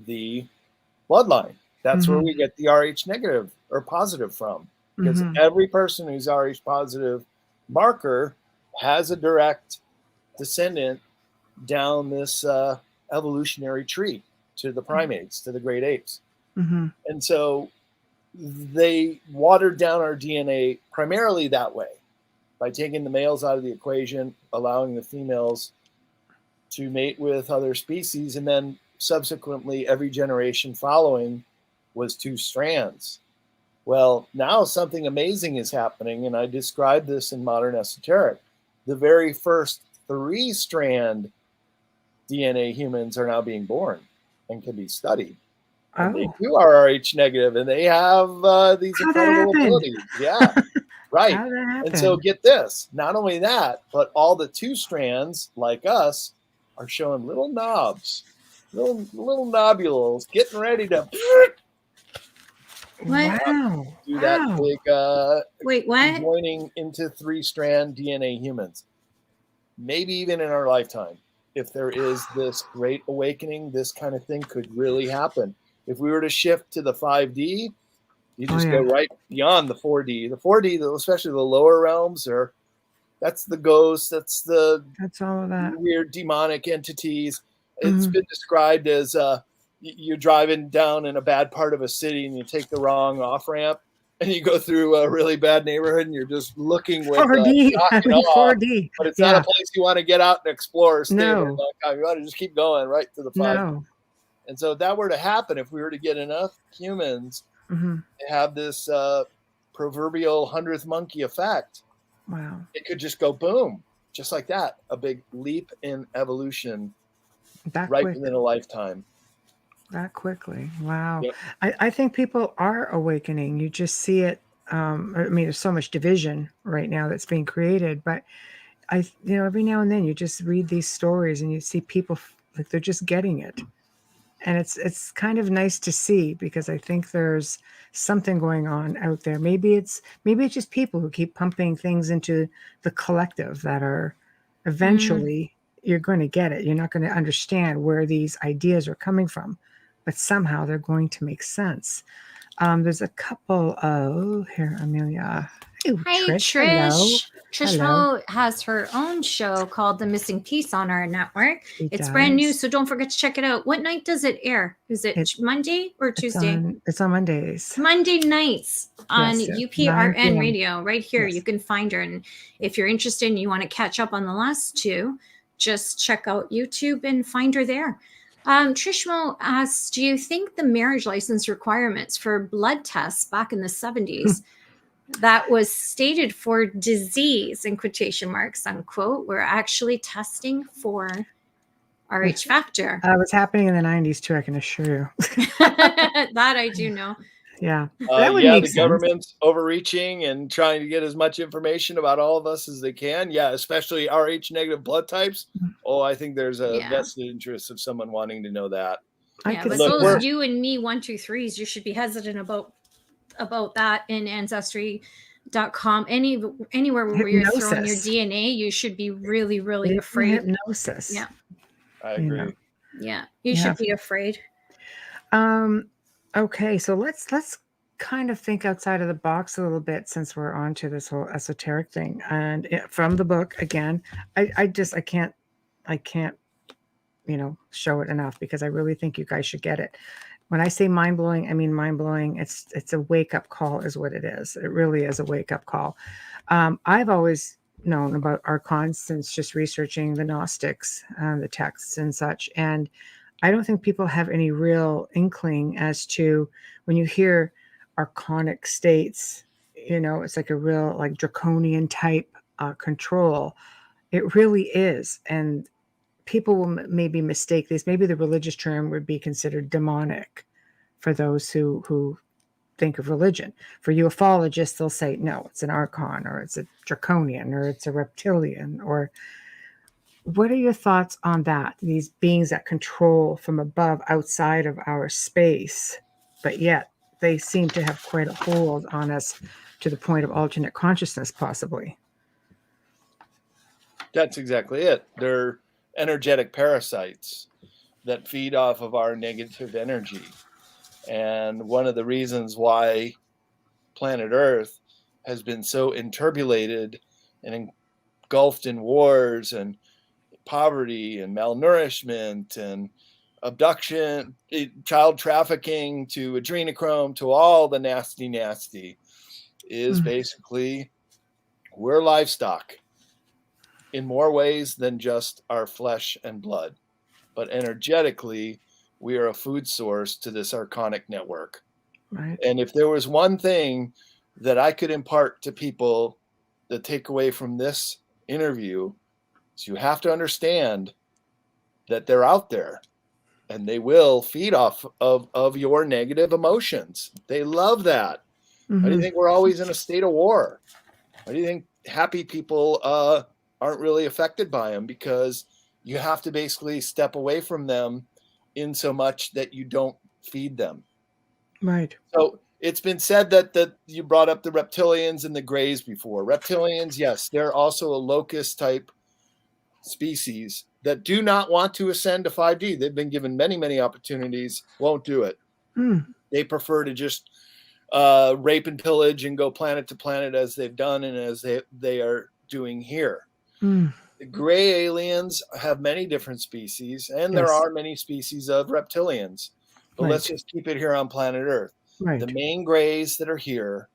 the bloodline. That's where we get the RH negative or positive from, because every person who's RH positive marker has a direct descendant down this evolutionary tree to the primates, to the great apes. And so they watered down our DNA primarily that way, by taking the males out of the equation, allowing the females to mate with other species, and then subsequently every generation following was 2 strands. Well, now something amazing is happening, and I described this in Modern Esoteric. The very first 3-strand DNA humans are now being born and can be studied. And they too are RH negative, and they have these incredible abilities. Yeah, right. And so get this, not only that, but all the 2 strands like us are showing little knobs, little nobules, getting ready to do that big joining into 3-strand DNA humans. Maybe even in our lifetime, if there is this great awakening, this kind of thing could really happen. If we were to shift to the 5D, you just go right beyond the 4D. The 4D, especially the lower realms, that's the ghosts, that's all of that weird demonic entities. It's been described as you're driving down in a bad part of a city and you take the wrong off ramp and you go through a really bad neighborhood and you're just looking with 4D, shock and awe, 4D. But it's not a place you want to get out and explore or stay there. No. You want to just keep going right to the 5D. No. And so if that were to happen, if we were to get enough humans to have this proverbial 100th monkey effect, it could just go boom, just like that. A big leap in evolution within a lifetime. That quickly. Wow. Yep. I think people are awakening. You just see it. I mean, there's so much division right now that's being created, but every now and then you just read these stories and you see people like they're just getting it. And it's kind of nice to see, because I think there's something going on out there. Maybe it's just people who keep pumping things into the collective that are eventually you're going to get it. You're not going to understand where these ideas are coming from, but somehow they're going to make sense. There's a couple of here, Amelia. Hi, Trish. Trish Mo has her own show called The Missing Piece on our network. It's brand new, so don't forget to check it out. What night does it air? Is it Monday or Tuesday? It's on Mondays. Monday nights on UPRN radio right here. Yes. You can find her. And if you're interested and you want to catch up on the last 2, just check out YouTube and find her there. Trish Mo asks, do you think the marriage license requirements for blood tests back in the 70s that was stated for disease in quotation marks, unquote, were actually testing for RH factor? What's happening in the 90s too, I can assure you. That I do know. Yeah. That would make sense. Government's overreaching and trying to get as much information about all of us as they can. Yeah, especially RH negative blood types. Oh, I think there's a vested interest of someone wanting to know that. Yeah, but those you and me 1, 2, 3s, you should be hesitant about that in ancestry.com. Anywhere where you're throwing your DNA, you should be really, really afraid. Hypnosis. Yeah. I agree. Yeah. You should be afraid. Okay, so let's kind of think outside of the box a little bit since we're on to this whole esoteric thing. And from the book, again, I can't, show it enough because I really think you guys should get it. When I say mind blowing, I mean mind blowing. It's a wake up call, is what it is. It really is a wake up call. I've always known about archons since just researching the Gnostics, the texts and such. And I don't think people have any real inkling as to when you hear archonic states, it's like a real like draconian type control. It really is. And people will maybe mistake this. Maybe the religious term would be considered demonic for those who think of religion. For ufologists, they'll say, no, it's an archon, or it's a draconian, or it's a reptilian. Or what are your thoughts on that? These beings that control from above, outside of our space, but yet they seem to have quite a hold on us to the point of alternate consciousness, possibly. That's exactly it. They're energetic parasites that feed off of our negative energy. And one of the reasons why planet Earth has been so enturbulated and engulfed in wars and poverty and malnourishment and abduction, child trafficking, to adrenochrome, to all the nasty is basically we're livestock in more ways than just our flesh and blood. But energetically, we are a food source to this archonic network. Right. And if there was one thing that I could impart to people that take away from this interview, is you have to understand that they're out there and they will feed off of your negative emotions. They love that. Why do you think we're always in a state of war? Why do you think happy people aren't really affected by them? Because you have to basically step away from them in so much that you don't feed them. Right. So it's been said that you brought up the reptilians and the grays before. Reptilians, yes, they're also a locust type species that do not want to ascend to 5D. They've been given many opportunities, won't do it. They prefer to just rape and pillage and go planet to planet as they've done and as they are doing here. The gray aliens have many different species, and there are many species of reptilians. But let's just keep it here on planet Earth. Right. The main grays that are here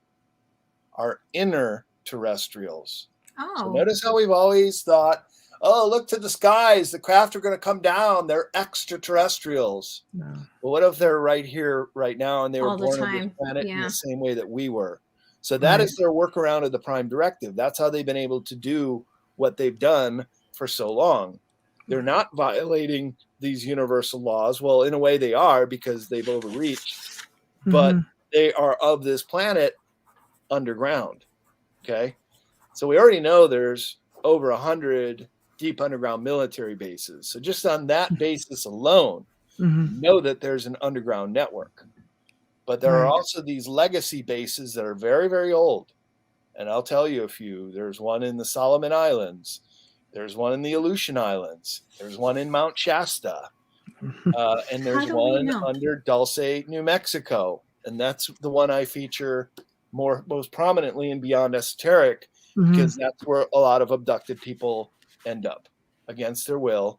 are inner terrestrials. Oh. So notice how we've always thought, oh, look to the skies. The craft are going to come down. They're extraterrestrials. No. Well, what if they're right here, right now, and they were born on this planet in the same way that we were? So that is their workaround of the Prime Directive. That's how they've been able to do what they've done for so long. They're not violating these universal laws. Well, in a way they are, because they've overreached, but they are of this planet underground. Okay. So we already know there's over 100 deep underground military bases. So just on that basis alone, know that there's an underground network. But there are also these legacy bases that are very, very old. And I'll tell you a few. There's one in the Solomon Islands. There's one in the Aleutian Islands. There's one in Mount Shasta. And there's one under Dulce, New Mexico. And that's the one I feature most prominently in Beyond Esoteric, because that's where a lot of abducted people end up against their will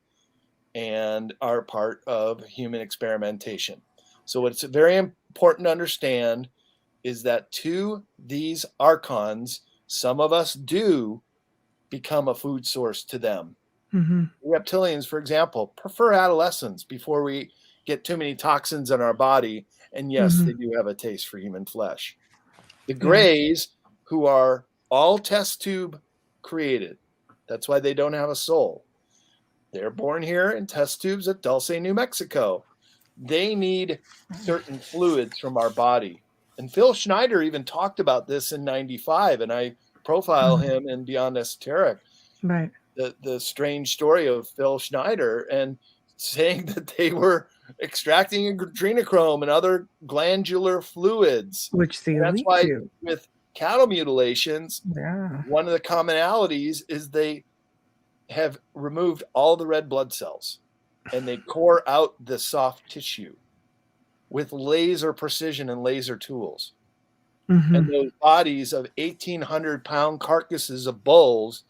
and are part of human experimentation. So what's very important to understand is that to these archons, some of us do become a food source to them. Reptilians, for example, prefer adolescents before we get too many toxins in our body. And yes, they do have a taste for human flesh. The grays, who are all test tube created, that's why they don't have a soul. They're born here in test tubes at Dulce, New Mexico. They need certain fluids from our body. And Phil Schneider even talked about this in 95, and I profile him in Beyond Esoteric. Right. The strange story of Phil Schneider, and saying that they were extracting adrenochrome and other glandular fluids. Which the that's why with cattle mutilations, one of the commonalities is they have removed all the red blood cells and they core out the soft tissue with laser precision and laser tools. And those bodies of 1,800-pound carcasses of bulls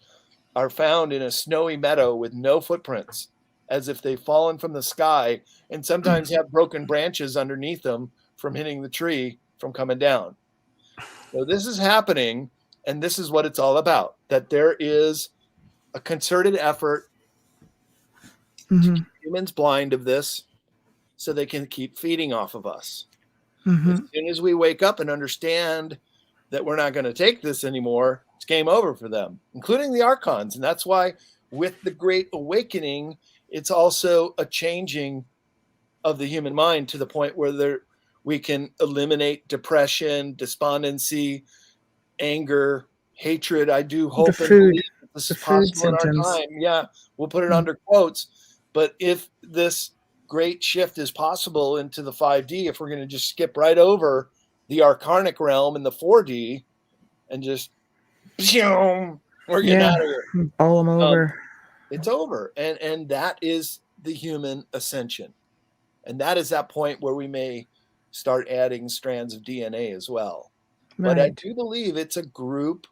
are found in a snowy meadow with no footprints, as if they've fallen from the sky, and sometimes have broken branches underneath them from hitting the tree from coming down. So this is happening, and this is what it's all about, that there is a concerted effort to keep humans blind of this so they can keep feeding off of us. As soon as we wake up and understand that we're not going to take this anymore, it's game over for them, including the archons. And that's why with the Great Awakening, it's also a changing of the human mind to the point where we can eliminate depression, despondency, anger, hatred. I do hope and believe that this is possible in our time. Yeah, we'll put it under quotes. But if this great shift is possible into the 5D, if we're going to just skip right over the archonic realm in the 4D and just we're getting out of here, bowl them over. It's over, and that is the human ascension, and that is that point where we may start adding strands of DNA as well. But I do believe it's a group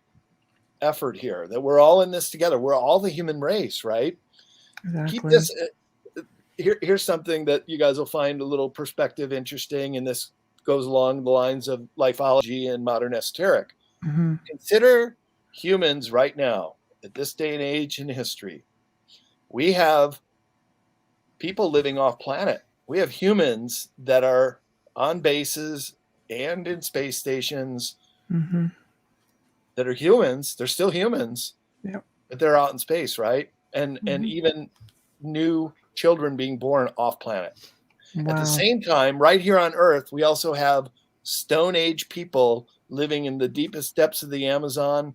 effort here, that we're all in this together. We're all the human race, right? Exactly. Keep this. Here's something that you guys will find a little perspective interesting, and this goes along the lines of lifeology and modern esoteric. Consider humans right now, at this day and age in history. We have people living off planet. We have humans that are on bases and in space stations that are humans. They're still humans, but they're out in space, right? And even new children being born off planet. At the same time, right here on Earth, we also have Stone Age people living in the deepest depths of the Amazon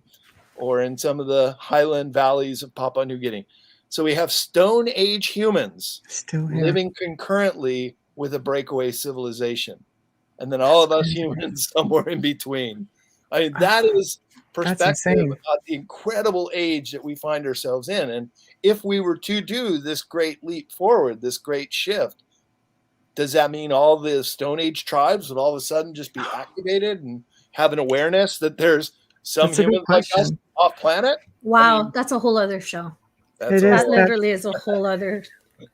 or in some of the highland valleys of Papua New Guinea. So we have Stone Age humans living concurrently with a breakaway civilization. And then all of us humans somewhere in between. I mean, that is perspective about the incredible age that we find ourselves in. And if we were to do this great leap forward, this great shift, does that mean all the Stone Age tribes would all of a sudden just be activated and have an awareness that there's some humans like us off planet? Wow, I mean, that's a whole other show. That literally is a whole other.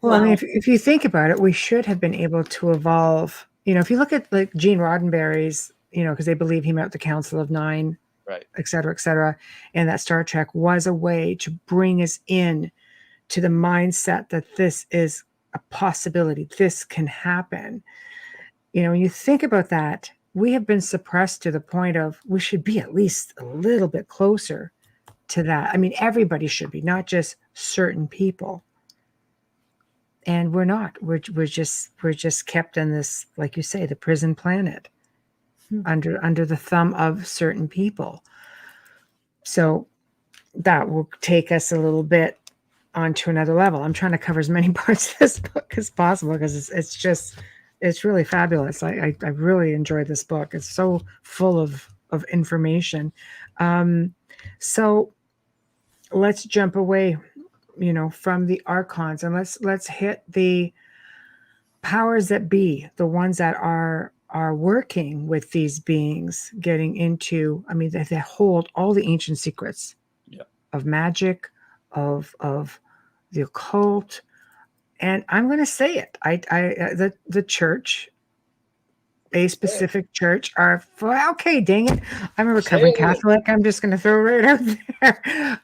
Well, I mean, if you think about it, we should have been able to evolve. You know, if you look at like Gene Roddenberry's, you know, because they believe he met with the Council of Nine, right, et cetera, and that Star Trek was a way to bring us in to the mindset that this is a possibility. This can happen. You know, when you think about that, we have been suppressed to the point of we should be at least a little bit closer to that. I mean, everybody should be, not just certain people. And we're not. We're just kept in this, like you say, the prison planet, under the thumb of certain people. So that will take us a little bit onto another level. I'm trying to cover as many parts of this book as possible because it's really fabulous. I really enjoyed this book. It's so full of information. So let's jump away, you know, from the archons, and let's hit the powers that be, the ones that are working with these beings, getting into, I mean, they hold all the ancient secrets of magic, of the occult. And I'm going to say it. The church, a specific church, are okay. Dang it! I'm a recovering Catholic. I'm just going to throw it right out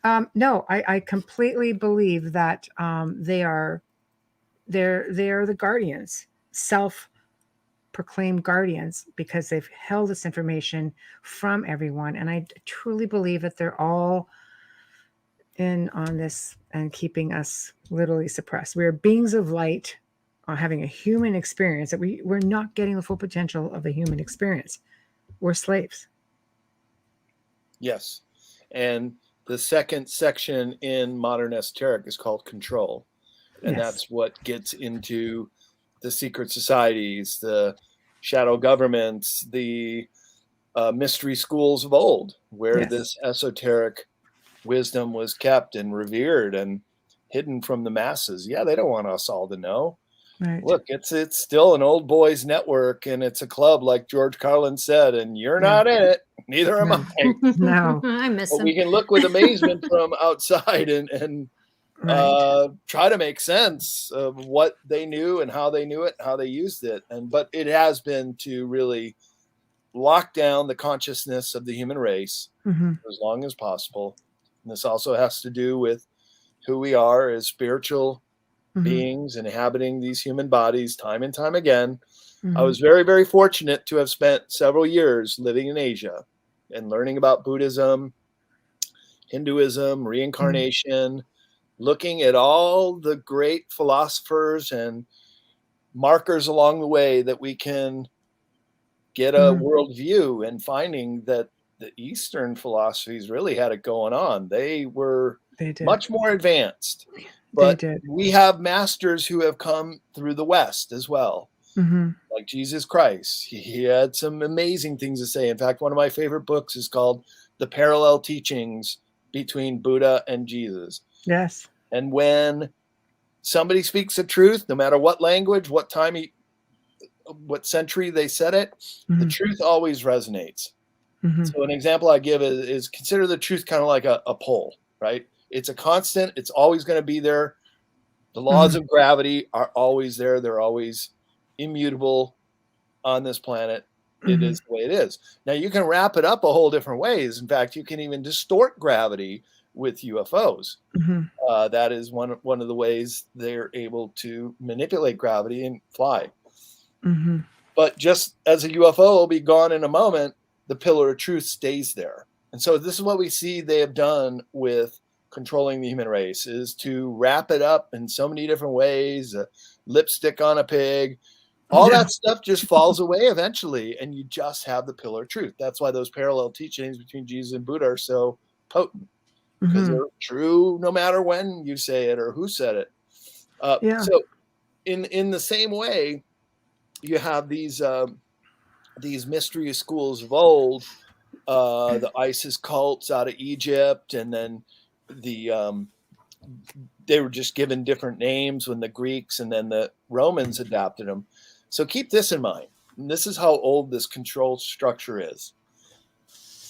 there. No, I completely believe that they are the guardians, self-proclaimed guardians, because they've held this information from everyone, and I truly believe that they're all in on this and keeping us literally suppressed. We are beings of light, having a human experience that we're not getting the full potential of a human experience. We're slaves. Yes. And the second section in modern esoteric is called control. And that's what gets into the secret societies, the shadow governments, the mystery schools of old, where this esoteric wisdom was kept and revered and hidden from the masses. Yeah, they don't want us all to know. Right. Look, it's still an old boys network, and it's a club, like George Carlin said, and you're not in it. Neither am I. No. I miss But him. we can look with amazement from outside and try to make sense of what they knew and how they knew it, how they used it. But it has been to really lock down the consciousness of the human race for as long as possible. And this also has to do with who we are as spiritual beings inhabiting these human bodies time and time again. I was very, very fortunate to have spent several years living in Asia and learning about Buddhism, Hinduism, reincarnation, looking at all the great philosophers and markers along the way that we can get a worldview, and finding that the Eastern philosophies really had it going on. They were much more advanced. But we have masters who have come through the West as well, like Jesus Christ. He had some amazing things to say. In fact, one of my favorite books is called The Parallel Teachings Between Buddha and Jesus. Yes. And when somebody speaks the truth, no matter what language, what time, what century they said it, the truth always resonates. So an example I give is consider the truth kind of like a pole, right? It's a constant. It's always going to be there. The laws of gravity are always there. They're always immutable on this planet. It is the way it is. Now, you can wrap it up a whole different ways. In fact, you can even distort gravity with UFOs. That is one of the ways they're able to manipulate gravity and fly. But just as a UFO will be gone in a moment, the pillar of truth stays there. And so this is what we see they have done with controlling the human race, is to wrap it up in so many different ways, lipstick on a pig, all that stuff just falls away eventually, and you just have the pillar of truth. That's why those parallel teachings between Jesus and Buddha are so potent, because they're true no matter when you say it or who said it. So in the same way, you have these mystery schools of old, the ISIS cults out of Egypt, and then they were just given different names when the Greeks and then the Romans adapted them. So keep this in mind. And this is how old this control structure is.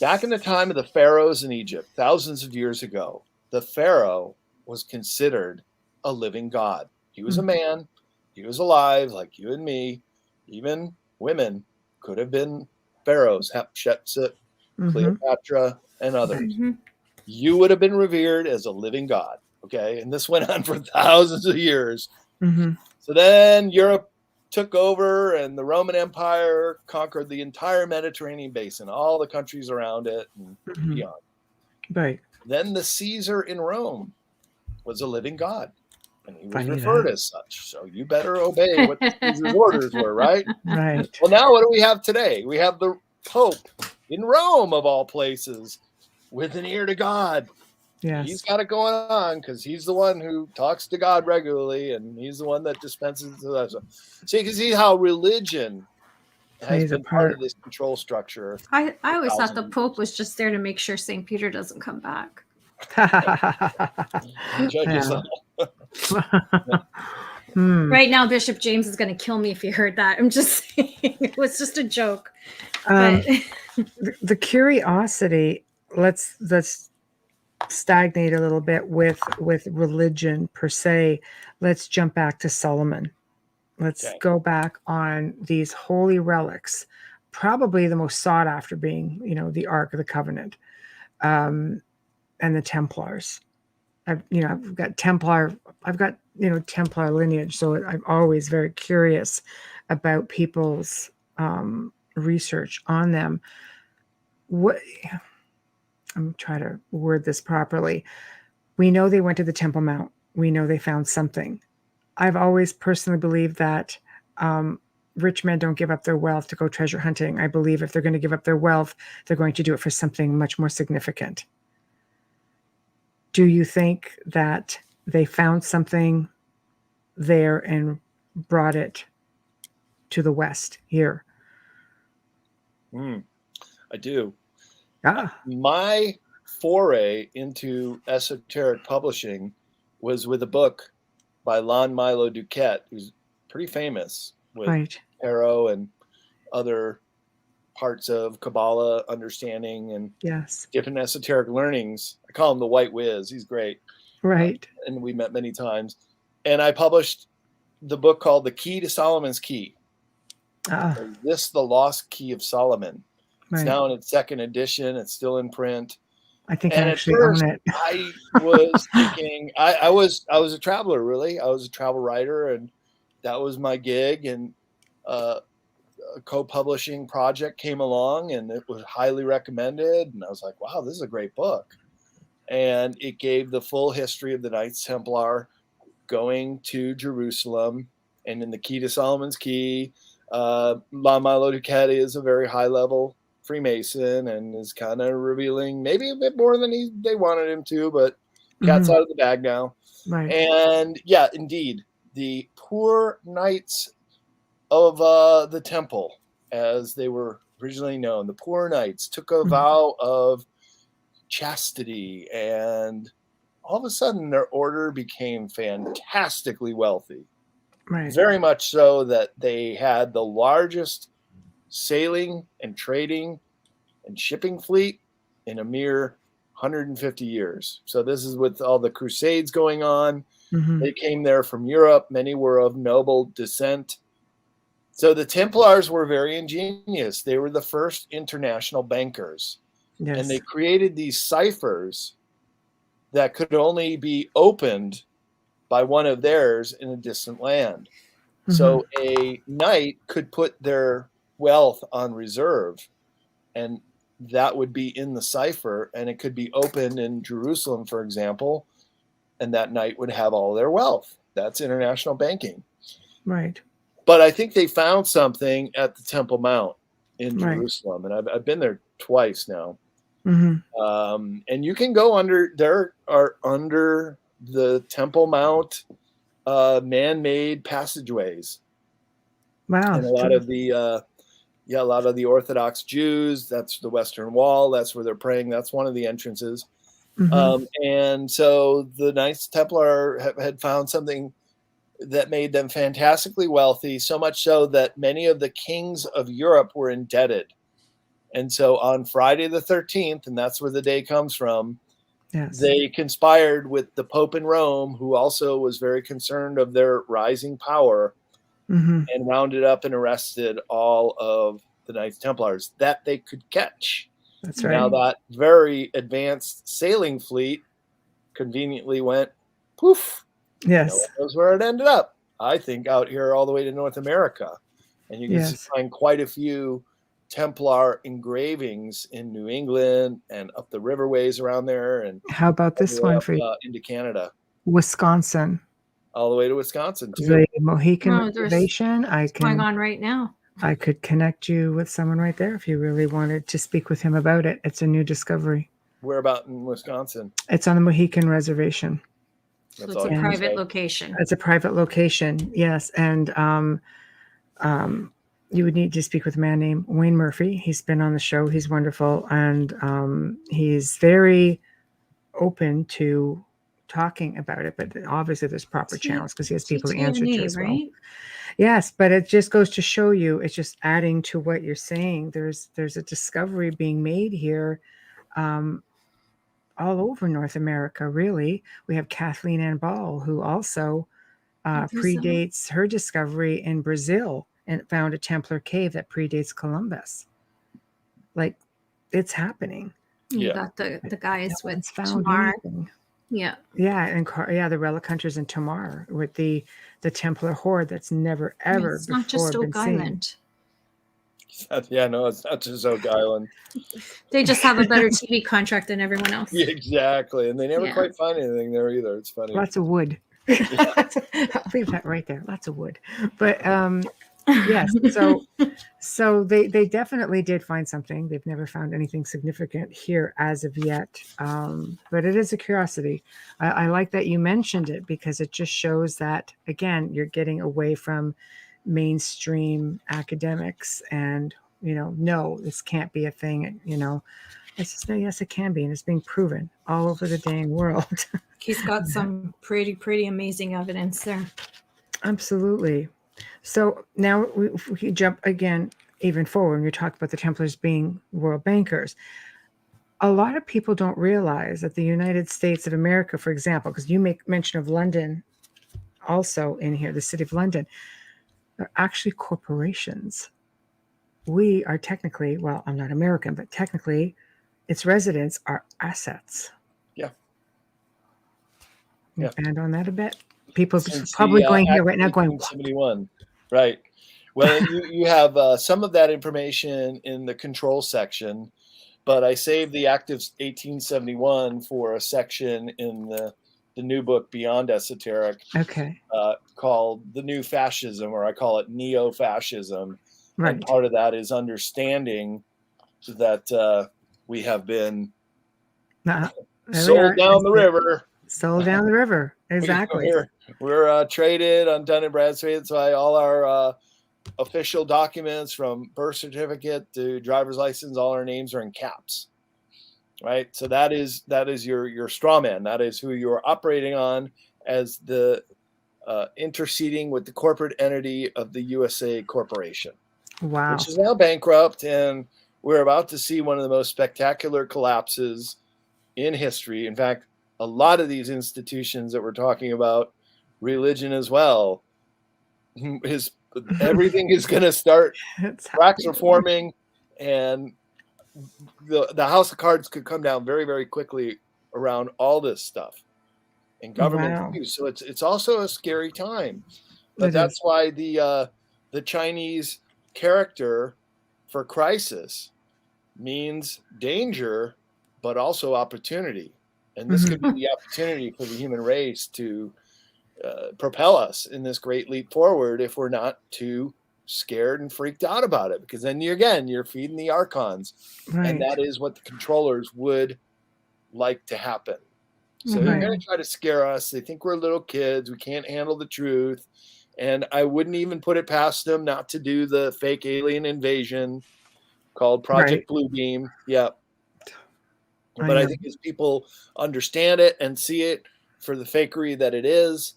Back in the time of the pharaohs in Egypt, thousands of years ago, the pharaoh was considered a living god. He was a man. He was alive like you and me. Even women could have been pharaohs, Hatshepsut, Cleopatra, and others. You would have been revered as a living god. Okay. And this went on for thousands of years. So then Europe took over, and the Roman Empire conquered the entire Mediterranean basin, all the countries around it and beyond. Right. Then the Caesar in Rome was a living god, and he was referred as such. So you better obey what Caesar's orders were, right? Right. Well, now what do we have today? We have the Pope in Rome, of all places, with an ear to God. Yes. He's got it going on because he's the one who talks to God regularly, and he's the one that dispenses to us. So you can see how religion has been part of this control structure. I always thought the Pope was just there to make sure St. Peter doesn't come back. Right now, Bishop James is going to kill me if he heard that. I'm just saying. It was just a joke. The curiosity, let's stagnate a little bit with religion per se. Let's jump back to Solomon. Let's go back on these holy relics, probably the most sought after being, the Ark of the Covenant, and the Templars. I've got Templar lineage, so I'm always very curious about people's research on them. I'm trying to word this properly. We know they went to the Temple Mount. We know they found something. I've always personally believed that rich men don't give up their wealth to go treasure hunting. I believe if they're going to give up their wealth, they're going to do it for something much more significant. Do you think that they found something there and brought it to the West here? I do. My foray into esoteric publishing was with a book by Lon Milo Duquette, who's pretty famous with right. tarot and other parts of Kabbalah understanding and yes, different esoteric learnings. I call him the White Wiz. He's great. right. And we met many times. And I published the book called The Key to Solomon's Key. This, the Lost Key of Solomon. It's Right. now in its second edition. It's still in print. I think And I actually own it. I was thinking, I was a traveler, really. I was a travel writer, and that was my gig. And a co-publishing project came along, and it was highly recommended. And I was like, wow, this is a great book. And it gave the full history of the Knights Templar going to Jerusalem. And in the Key to Solomon's Key, Milo Ducati is a very high-level Freemason and is kind of revealing maybe a bit more than they wanted him to, but cat's out of the bag now. Right. And yeah, indeed, the poor knights of the temple, as they were originally known, the poor knights took a vow of chastity, and all of a sudden their order became fantastically wealthy. Right. Very much so that they had the largest sailing and trading and shipping fleet in a mere 150 years. So this is with all the crusades going on. They came there from Europe. Many were of noble descent. So the Templars were very ingenious. They were the first international bankers. Yes. And they created these ciphers that could only be opened by one of theirs in a distant land. So a knight could put their wealth on reserve, and that would be in the cipher, and it could be opened in Jerusalem, for example, and that knight would have all their wealth. That's international banking. Right. But I think they found something at the Temple Mount in Jerusalem, and I've been there twice now. And you can go under the Temple Mount man-made passageways. Wow. And a lot of the Orthodox Jews, that's the Western Wall. That's where they're praying. That's one of the entrances. And so the Knights Templar had found something that made them fantastically wealthy, so much so that many of the kings of Europe were indebted. And so on Friday the 13th, and that's where the day comes from, they conspired with the Pope in Rome, who also was very concerned of their rising power, and rounded up and arrested all of the Knights Templars that they could catch. That's right. Now that very advanced sailing fleet conveniently went poof. Yes. No one knows where it ended up. I think out here all the way to North America. And you can find quite a few Templar engravings in New England and up the riverways around there. And how about this one for you? Into Canada. Wisconsin. All the way to Wisconsin, too. The Mohican Reservation. Going on right now. I could connect you with someone right there if you really wanted to speak with him about it. It's a new discovery. Where about in Wisconsin? It's on the Mohican Reservation. So it's a private location. It's a private location, yes. And you would need to speak with a man named Wayne Murphy. He's been on the show. He's wonderful. And he's very open to talking about it. But obviously there's proper channels because he has people to answer to as well. Right? Yes, but it just goes to show you, it's just adding to what you're saying. There's a discovery being made here all over North America, really. We have Kathleen Ann Ball, who also predates her discovery in Brazil and found a Templar cave that predates Columbus. Like, it's happening. You got the guys with Tamar. Yeah. Yeah, and the relic hunters in Tamar with the Templar horde that's never ever it's not just Oak Island. Yeah, no, it's not just Oak Island. They just have a better TV contract than everyone else. Yeah, exactly, and they never quite find anything there either. It's funny. Lots of wood. I'll leave that right there. Lots of wood, but yes. So they definitely did find something. They've never found anything significant here as of yet, but it is a curiosity. I like that you mentioned it because it just shows that, again, you're getting away from mainstream academics and, no, this can't be a thing. It's just, yes, it can be, and it's being proven all over the dang world. He's got some pretty amazing evidence there. Absolutely. So now if we jump again even forward, when you talk about the Templars being world bankers, a lot of people don't realize that the United States of America, for example, because you make mention of London also in here, the city of London, are actually corporations. We are technically, well, I'm not American, but technically its residents are assets. Yeah. Can you expand on that a bit? People Since probably the, going Act here right now of going, 1871. Right. Well, you have some of that information in the control section, but I saved the Act of 1871 for a section in the new book Beyond Esoteric, okay, called The New Fascism, or I call it Neo-Fascism. right. And part of that is understanding that we have been sold down the river. Sold down the river, exactly. We're traded on Dun & Bradstreet. That's why all our official documents, from birth certificate to driver's license, all our names are in caps, right? So that is your straw man. That is who you're operating on as the interceding with the corporate entity of the USA Corporation. Wow. Which is now bankrupt, and we're about to see one of the most spectacular collapses in history. In fact, a lot of these institutions that we're talking about, religion as well, everything is going to start, cracks are forming, and the house of cards could come down very, very quickly around all this stuff, and government too. So it's also a scary time. But that's why the Chinese character for crisis means danger, but also opportunity. And this could be the opportunity for the human race to propel us in this great leap forward if we're not too scared and freaked out about it. Because then you're feeding the archons. Right. And that is what the controllers would like to happen. So they're going to try to scare us. They think we're little kids. We can't handle the truth. And I wouldn't even put it past them not to do the fake alien invasion called Project Bluebeam. Yeah. But I think as people understand it and see it for the fakery that it is,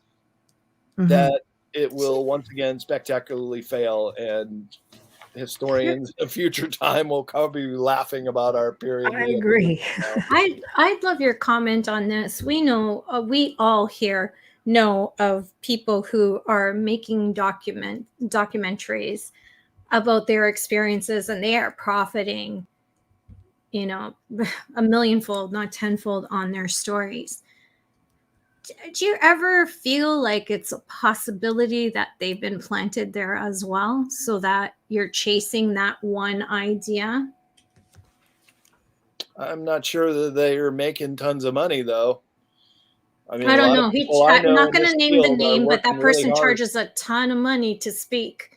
that it will once again spectacularly fail, and historians of future time will probably be laughing about our period. I agree. I'd love your comment on this. We know, we all here know of people who are making documentaries about their experiences, and they are profiting, you know, a millionfold, not tenfold on their stories. Do you ever feel like it's a possibility that they've been planted there as well, so that you're chasing that one idea? I'm not sure that they are making tons of money, though. I mean, I don't know. I'm not going to name the name, but that person charges a ton of money to speak.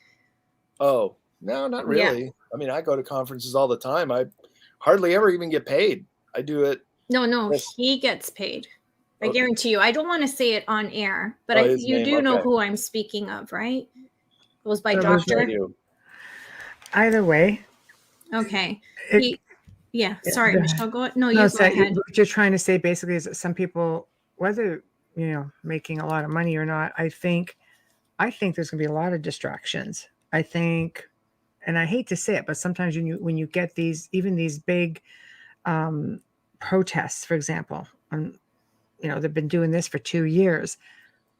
Oh, no, not really. Yeah. I mean, I go to conferences all the time. I hardly ever even get paid. I do it. No, he gets paid. I guarantee you. I don't want to say it on air, but you do know who I'm speaking of, right? It goes by Doctor. Either way. Okay. Sorry, Michelle. Go ahead. No, you go ahead. What you're trying to say basically is that some people, whether making a lot of money or not, I think there's going to be a lot of distractions. I think, and I hate to say it, but sometimes when you get these big protests, for example, they've been doing this for 2 years.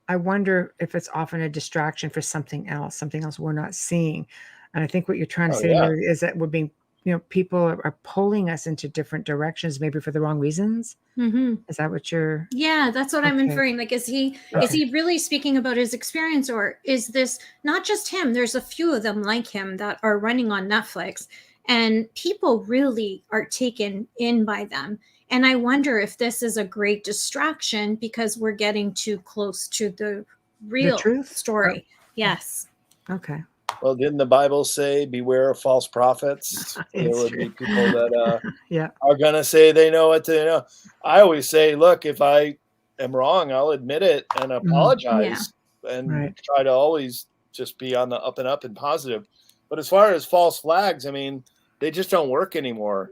I wonder if it's often a distraction for something else we're not seeing. And I think what you're trying to say is that we're being, people are pulling us into different directions, maybe for the wrong reasons. Mm-hmm. Is that what you're? Yeah, that's what I'm inferring. Like, is he really speaking about his experience, or is this not just him? There's a few of them like him that are running on Netflix, and people really are taken in by them. And I wonder if this is a great distraction because we're getting too close to the real story. Yes. Okay. Well, didn't the Bible say, beware of false prophets? There would be people that are going to say they know what they know. I always say, look, if I am wrong, I'll admit it and apologize and try to always just be on the up and up and positive. But as far as false flags, I mean, they just don't work anymore.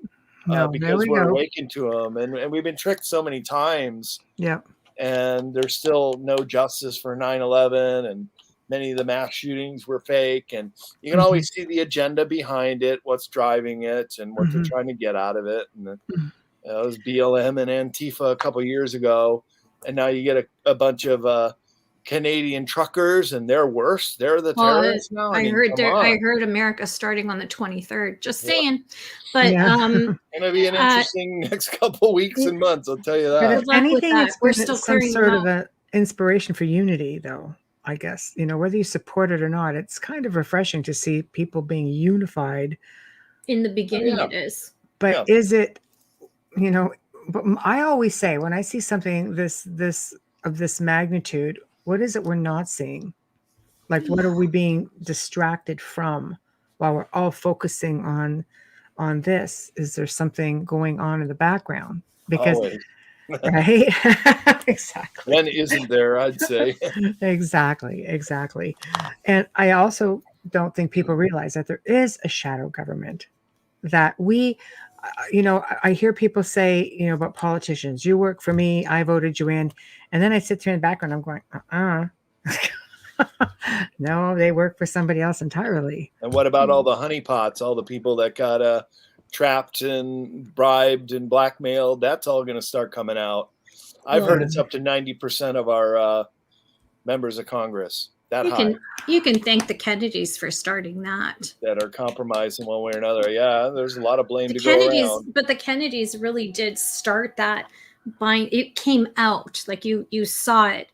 Because we're awakened to them, and we've been tricked so many times. Yeah. And there's still no justice for 9/11, and many of the mass shootings were fake, and you can always see the agenda behind it, what's driving it, and what they're trying to get out of it. And it was BLM and Antifa a couple years ago, and now you get a bunch of Canadian truckers, and they're worse. They're the terrorists now. I heard America starting on the 23rd. Just saying, but gonna be an interesting next couple weeks and months. I'll tell you that. But if anything, it's we're still some sort of an inspiration for unity, though. I guess whether you support it or not, it's kind of refreshing to see people being unified. In the beginning, it is. But is it? But I always say when I see something this of this magnitude, what is it we're not seeing? Like, what are we being distracted from while we're all focusing on this? Is there something going on in the background? Because always. Right? Exactly. When isn't there, I'd say. Exactly. And I also don't think people realize that there is a shadow government, that we I hear people say, about politicians, you work for me, I voted you in. And then I sit there in the background, I'm going, no, they work for somebody else entirely. And what about all the honeypots, all the people that got trapped and bribed and blackmailed? That's all going to start coming out. I've heard it's up to 90% of our members of Congress. You can thank the Kennedys for starting that. That are compromised in one way or another. Yeah, there's a lot of blame to go around. But the Kennedys really did start that. It came out, like you saw it.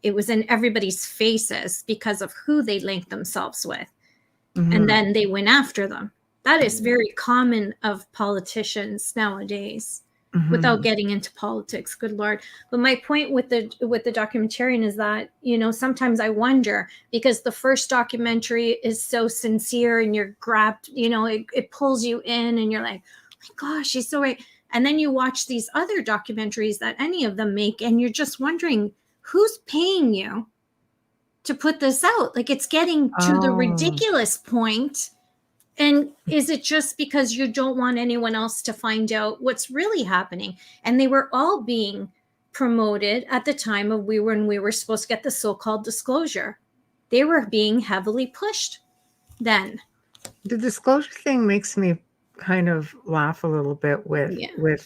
It was in everybody's faces because of who they linked themselves with. And then they went after them. That is very common of politicians nowadays. Without getting into politics, good Lord. But my point with the documentarian is that, sometimes I wonder, because the first documentary is so sincere and you're grabbed, it pulls you in and you're like, oh my gosh, she's so right. And then you watch these other documentaries that any of them make, and you're just wondering, who's paying you to put this out? Like, it's getting to the ridiculous point. And is it just because you don't want anyone else to find out what's really happening? And they were all being promoted at the time of when we were supposed to get the so-called disclosure. They were being heavily pushed then. The disclosure thing makes me kind of laugh a little bit with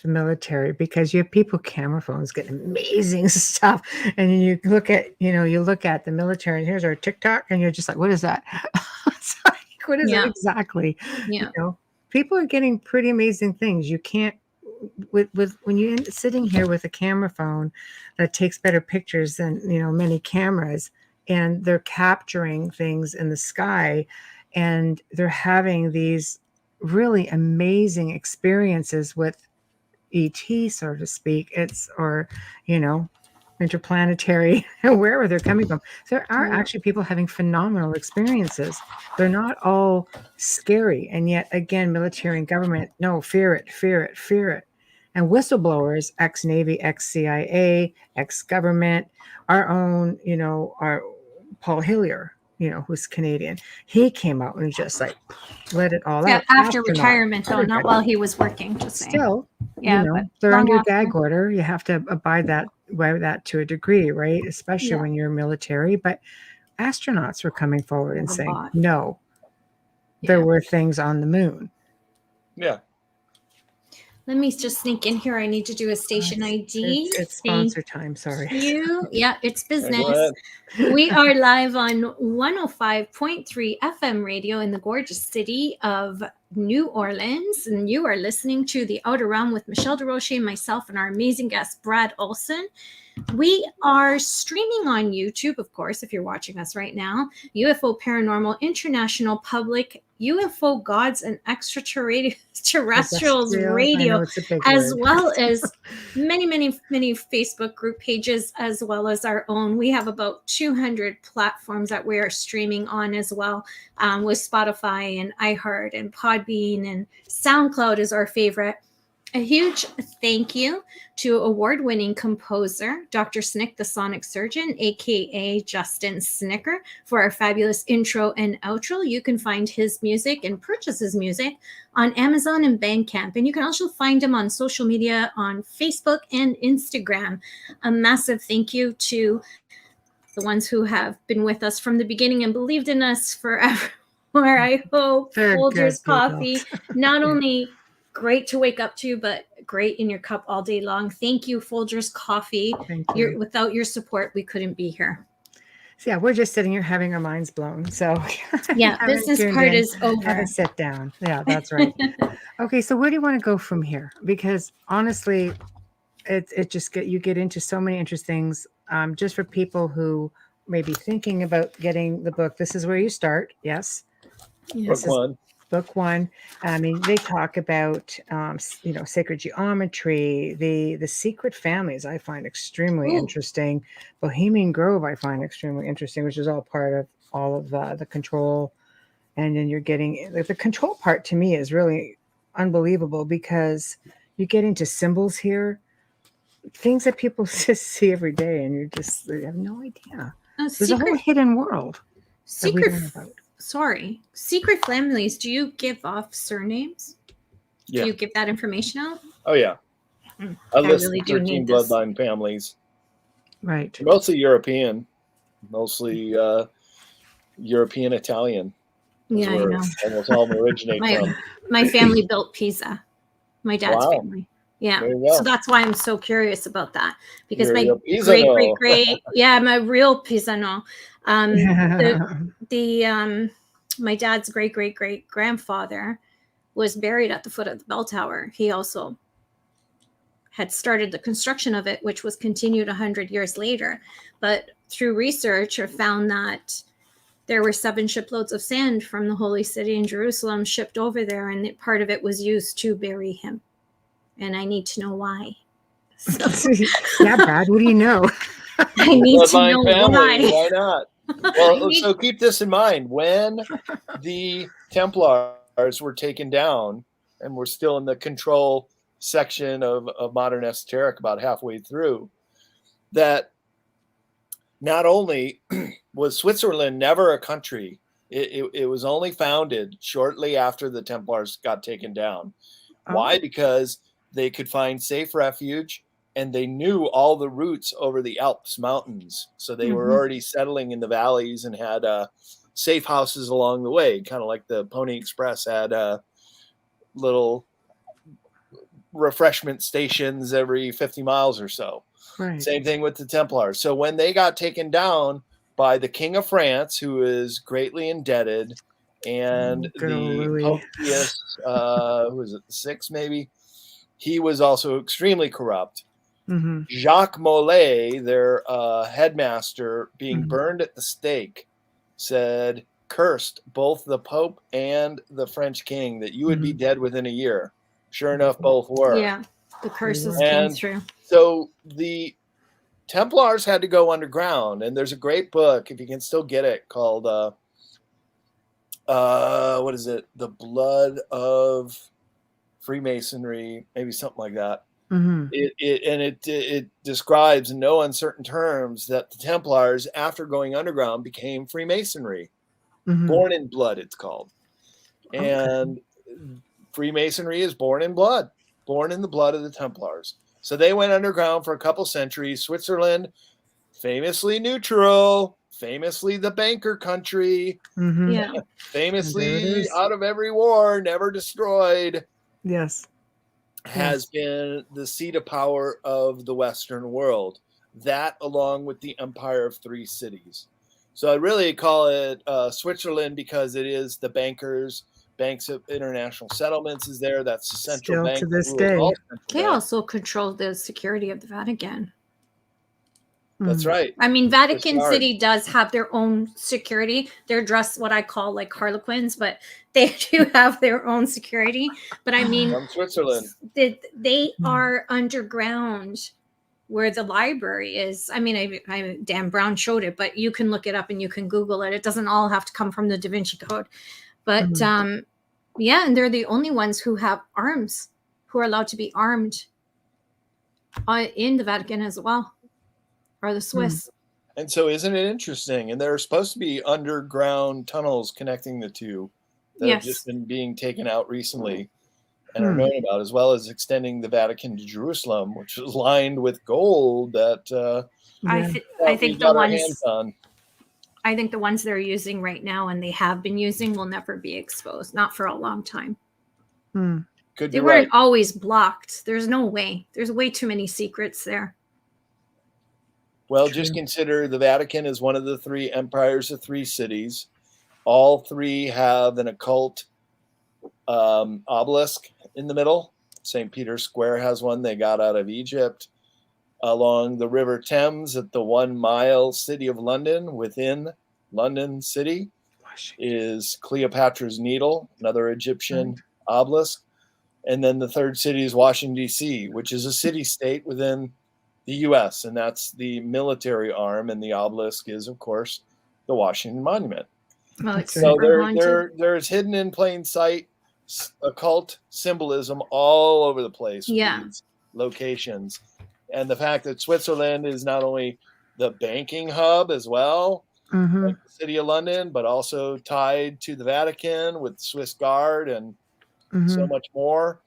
the military, because you have people with camera phones getting amazing stuff. And you look at the military, and here's our TikTok, and you're just like, what is that? What is it exactly? People are getting pretty amazing things. You can't with when you're sitting here with a camera phone that takes better pictures than many cameras, and they're capturing things in the sky, and they're having these really amazing experiences with ET, so to speak. Interplanetary, wherever they're coming from. There are actually people having phenomenal experiences. They're not all scary. And yet again, military and government, no, fear it. And whistleblowers, ex-Navy, ex-CIA, ex-government, our own, our Paul Hillier, who's Canadian. He came out and just like let it all out. After retirement, though, not while he was working. Just saying. Still, they're under gag order. You have to abide by that to a degree, right? Especially when you're military. But astronauts were coming forward and saying, no, there were things on the moon. Yeah. Let me just sneak in here. I need to do a station ID. It's sponsor time. Sorry. Yeah, it's business. We are live on 105.3 FM radio in the gorgeous city of New Orleans. And you are listening to The Outer Realm with Michelle DeRoche, myself, and our amazing guest, Brad Olsen. We are streaming on YouTube, of course, if you're watching us right now. UFO Paranormal International Public UFO Gods and Extraterrestrials Radio, as well as many Facebook group pages, as well as our own. We have about 200 platforms that we are streaming on as well, with Spotify and iHeart and Podbean, and SoundCloud is our favorite. A huge thank you to award-winning composer, Dr. Snick, the Sonic Surgeon, aka Justin Snicker, for our fabulous intro and outro. You can find his music and purchase his music on Amazon and Bandcamp. And you can also find him on social media on Facebook and Instagram. A massive thank you to the ones who have been with us from the beginning and believed in us forever. I hope Folgers Coffee, not only great to wake up to, but great in your cup all day long. Thank you, Folgers Coffee. Thank you. Without your support, we couldn't be here. So yeah, we're just sitting here having our minds blown. So yeah, business part is over. Have a sit down. Yeah, that's right. Okay, so where do you want to go from here? Because honestly, it just you get into so many interesting things. Just for people who may be thinking about getting the book, this is where you start. Yes. Book one. I mean, they talk about sacred geometry, the secret families. I find extremely interesting. Bohemian Grove, I find extremely interesting, which is all part of all of the control. And then you're getting the control part. To me is really unbelievable because you get into symbols here, things that people just see every day, and you have no idea. There's a whole hidden world. Secret families. Do you give off surnames? Yeah. Do you give that information out? Oh yeah. I list really 13 bloodline families. Right. Mostly European. Mostly European Italian. Yeah, I know. Almost all originate from. My family built Pisa. My dad's family. Yeah. So that's why I'm so curious about that. Because my great, my real Pisano. My dad's great grandfather was buried at the foot of the bell tower. He also had started the construction of it, which was continued 100 years later. But through research, I found that there were 7 shiploads of sand from the holy city in Jerusalem shipped over there, and part of it was used to bury him. And I need to know why. So. Yeah, Brad, what do you know? I need to know why. Why not? Well, so keep this in mind. When the Templars were taken down, and we're still in the control section of modern esoteric about halfway through, that not only was Switzerland never a country, it was only founded shortly after the Templars got taken down. Why? Because they could find safe refuge, and they knew all the routes over the Alps mountains. So they were already settling in the valleys and had safe houses along the way, kind of like the Pony Express had little refreshment stations every 50 miles or so. Right. Same thing with the Templars. So when they got taken down by the King of France, who is greatly indebted, and the Pope Pius, who was it, 6 maybe? He was also extremely corrupt. Jacques Molay, their headmaster, being burned at the stake, said, cursed both the Pope and the French king that you would be dead within a year. Sure enough, both were. Yeah, the curses came through. So the Templars had to go underground, and there's a great book, if you can still get it, called what is it? The Blood of Freemasonry, maybe something like that. It describes in no uncertain terms that the Templars, after going underground, became Freemasonry. Born in blood, it's called. And Freemasonry is born in blood, born in the blood of the Templars. So they went underground for a couple centuries. Switzerland, famously neutral, famously the banker country, famously out of every war, never destroyed. Yes. Has been the seat of power of the Western world. That, along with the Empire of 3 Cities. So I really call it Switzerland because it is the banks of international settlements is there. That's the central bank. To this day. They also control the security of the Vatican. That's right. I mean, Vatican City does have their own security. They're dressed what I call like Harlequins, but they do have their own security. But I mean, from Switzerland, they are underground where the library is. I mean, Dan Brown showed it, but you can look it up and you can Google it. It doesn't all have to come from the Da Vinci Code. But and they're the only ones who have arms, who are allowed to be armed in the Vatican as well. Or the Swiss. And so isn't it interesting? And there are supposed to be underground tunnels connecting the two that have just been being taken out recently. and are known about, as well as extending the Vatican to Jerusalem, which is lined with gold that I think the ones they're using right now and they have been using will never be exposed, not for a long time. They weren't always blocked. There's no way. There's way too many secrets there. Well, just consider the Vatican is one of the 3 empires of 3 cities. All 3 have an occult obelisk in the middle. St. Peter's Square has one they got out of Egypt. Along the River Thames at the 1 mile city of London, within London City, is Cleopatra's Needle, another Egyptian obelisk. And then the 3rd city is Washington, D.C., which is a city-state within the U.S., and that's the military arm, and the obelisk is, of course, the Washington Monument. So there's hidden in plain sight occult symbolism all over the place with these locations. And the fact that Switzerland is not only the banking hub as well, like the City of London, but also tied to the Vatican with the Swiss Guard and so much more.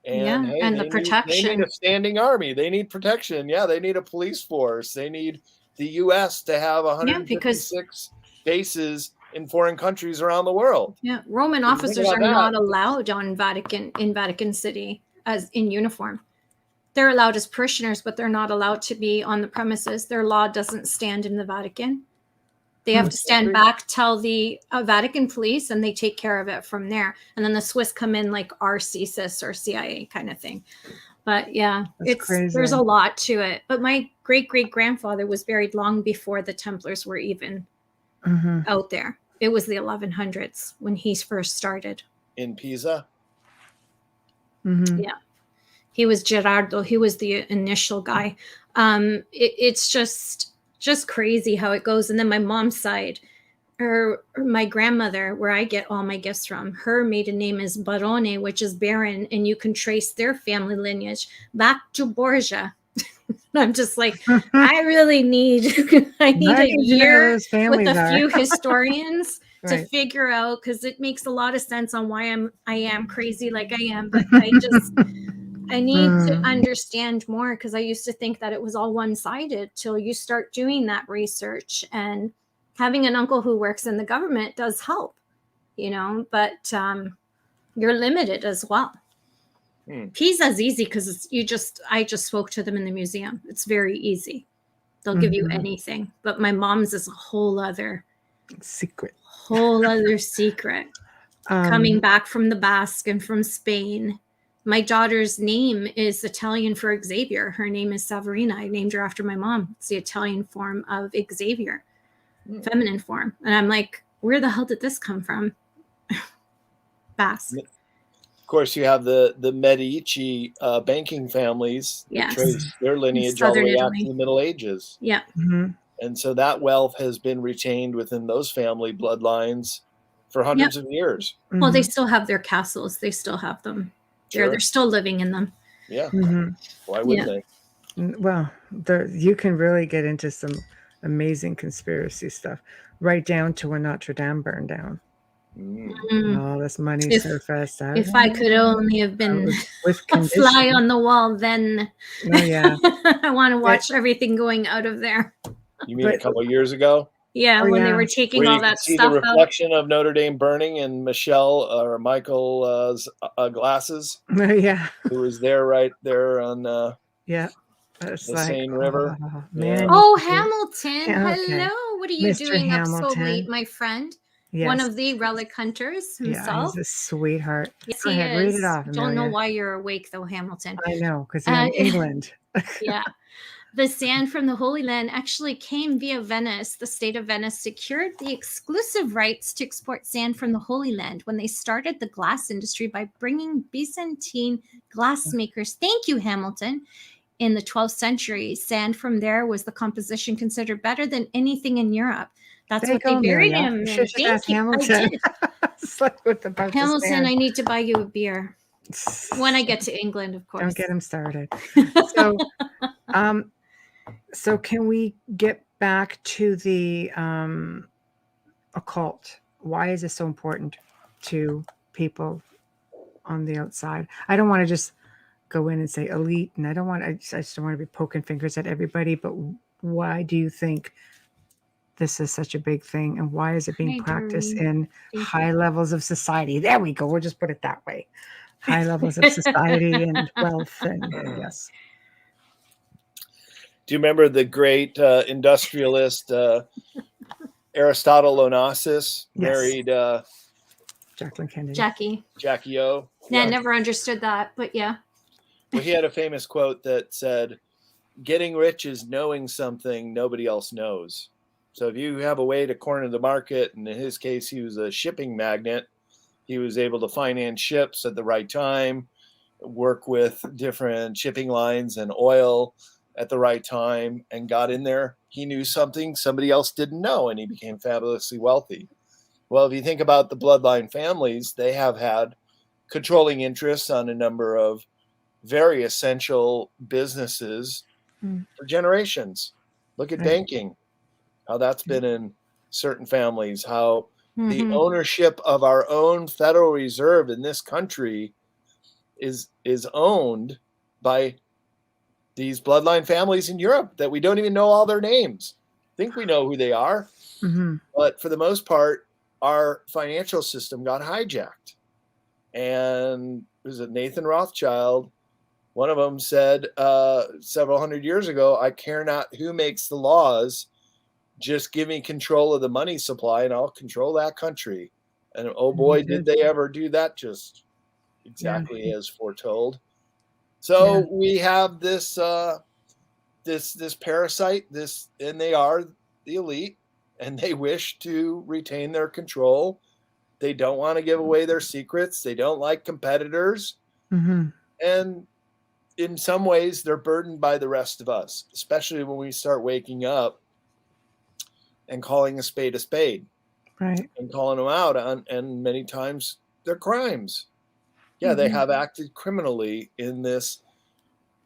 And and the protection. They need a standing army. They need protection. Yeah, they need a police force. They need the U.S. to have 156 bases in foreign countries around the world. Yeah, Roman officers are not allowed in Vatican City as in uniform. They're allowed as parishioners, but they're not allowed to be on the premises. Their law doesn't stand in the Vatican. They have to stand back, tell the Vatican police, and they take care of it from there. And then the Swiss come in like RCSIS or CIA kind of thing. But yeah, there's a lot to it. But my great-great-grandfather was buried long before the Templars were even out there. It was the 1100s when he first started. In Pisa? Yeah. He was Gerardo. He was the initial guy. It's just crazy how it goes. And then my mom's side, my grandmother, where I get all my gifts from, her maiden name is Barone, which is Baron, and you can trace their family lineage back to Borgia. I'm just like, I really need a year with a few historians to figure out, because it makes a lot of sense on why I am crazy like I am, but I need to understand more, because I used to think that it was all one-sided till you start doing that research. And having an uncle who works in the government does help, but you're limited as well. Pisa's easy because I just spoke to them in the museum. It's very easy. They'll give you anything. But my mom's is a whole other secret. Coming back from the Basque and from Spain. My daughter's name is Italian for Xavier. Her name is Saverina. I named her after my mom. It's the Italian form of Xavier, feminine form. And I'm like, where the hell did this come from? Basque. Of course, you have the Medici banking families that trace their lineage all the way out to the Middle Ages. Yeah. And so that wealth has been retained within those family bloodlines for hundreds of years. Well, they still have their castles. They still have them. They're still living in them. Yeah. Why would they? Well, you can really get into some amazing conspiracy stuff, right down to when Notre Dame burned down. All this money surfaced. If I could only have been a fly on the wall, then I want to watch everything going out of there. You mean a couple of years ago? Yeah, when they were taking all that stuff out. See the reflection of Notre Dame burning in Michael's glasses. Who was there right there on the Seine River. Hamilton. Hello. What are you doing up so late, my friend? Yes. One of the relic hunters himself. Yeah, he's a sweetheart. Yes, he is. Read it off. Don't know why you're awake though, Hamilton. I know, because I'm in England. Yeah. The sand from the Holy Land actually came via Venice. The state of Venice secured the exclusive rights to export sand from the Holy Land when they started the glass industry by bringing Byzantine glassmakers. Thank you, Hamilton. In the 12th century, sand from there was the composition considered better than anything in Europe. That's what they buried him in. Thank you. Hamilton. Hamilton, I need to buy you a beer when I get to England, of course. Don't get him started. So can we get back to the occult? Why is this so important to people on the outside. I don't want to just go in and say elite, and I just don't want to be poking fingers at everybody, but why do you think this is such a big thing, and why is it being practiced in high levels of society? There we go. We'll just put it that way. High levels of society and wealth, and yes. Do you remember the great industrialist Aristotle Onassis married Jacqueline Kennedy? Jackie O. Yeah, I never understood that, but yeah. Well, he had a famous quote that said, "Getting rich is knowing something nobody else knows." So if you have a way to corner the market, and in his case, he was a shipping magnate, he was able to finance ships at the right time, work with different shipping lines and oil at the right time, and got in there. He knew something somebody else didn't know, and he became fabulously wealthy. Well, if you think about the bloodline families, they have had controlling interests on a number of very essential businesses for generations. Look at banking, how that's been in certain families, how the ownership of our own Federal Reserve in this country is owned by these bloodline families in Europe that we don't even know all their names. Think we know who they are, but for the most part, our financial system got hijacked. And was it Nathan Rothschild? One of them said several hundred years ago, "I care not who makes the laws, just give me control of the money supply and I'll control that country." And oh boy, did they ever do that, just exactly as foretold. So we have this this parasite, and they are the elite, and they wish to retain their control. They don't want to give away their secrets. They don't like competitors. And in some ways, they're burdened by the rest of us, especially when we start waking up and calling a spade, and calling them out on, and many times they're crimes. Yeah, they have acted criminally in this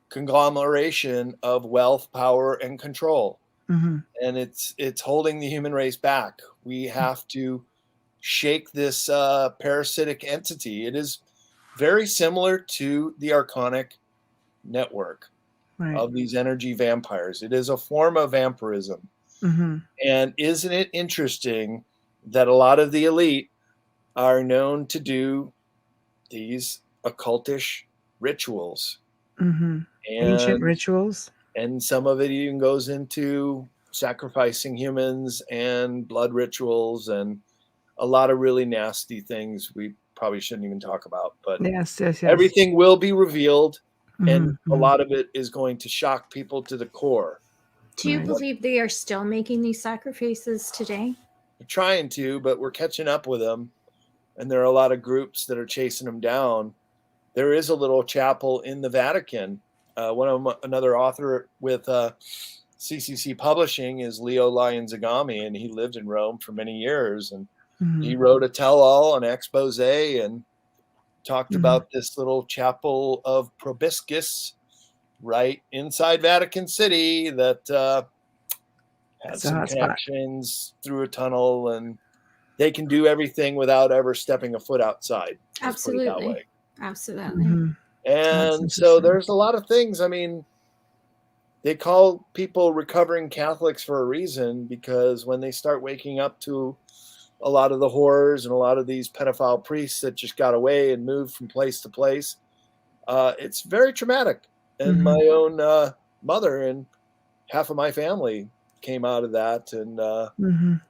conglomeration of wealth, power, and control. And it's holding the human race back. We have to shake this parasitic entity. It is very similar to the archonic network of these energy vampires. It is a form of vampirism. And isn't it interesting that a lot of the elite are known to do these occultish rituals? Ancient rituals. And some of it even goes into sacrificing humans and blood rituals and a lot of really nasty things we probably shouldn't even talk about. But yes. Everything will be revealed, and a lot of it is going to shock people to the core. Do you believe they are still making these sacrifices today? We're trying to, but we're catching up with them. And there are a lot of groups that are chasing them down. There is a little chapel in the Vatican. Another author with CCC Publishing is Leo Lion-Zagami, and he lived in Rome for many years. And he wrote a tell-all, an expose, and talked about this little chapel of Probiscus right inside Vatican City that had some connections through a tunnel, and they can do everything without ever stepping a foot outside. Absolutely. Absolutely. And so there's a lot of things. I mean, they call people recovering Catholics for a reason, because when they start waking up to a lot of the horrors and a lot of these pedophile priests that just got away and moved from place to place, it's very traumatic. And my own mother and half of my family came out of that. And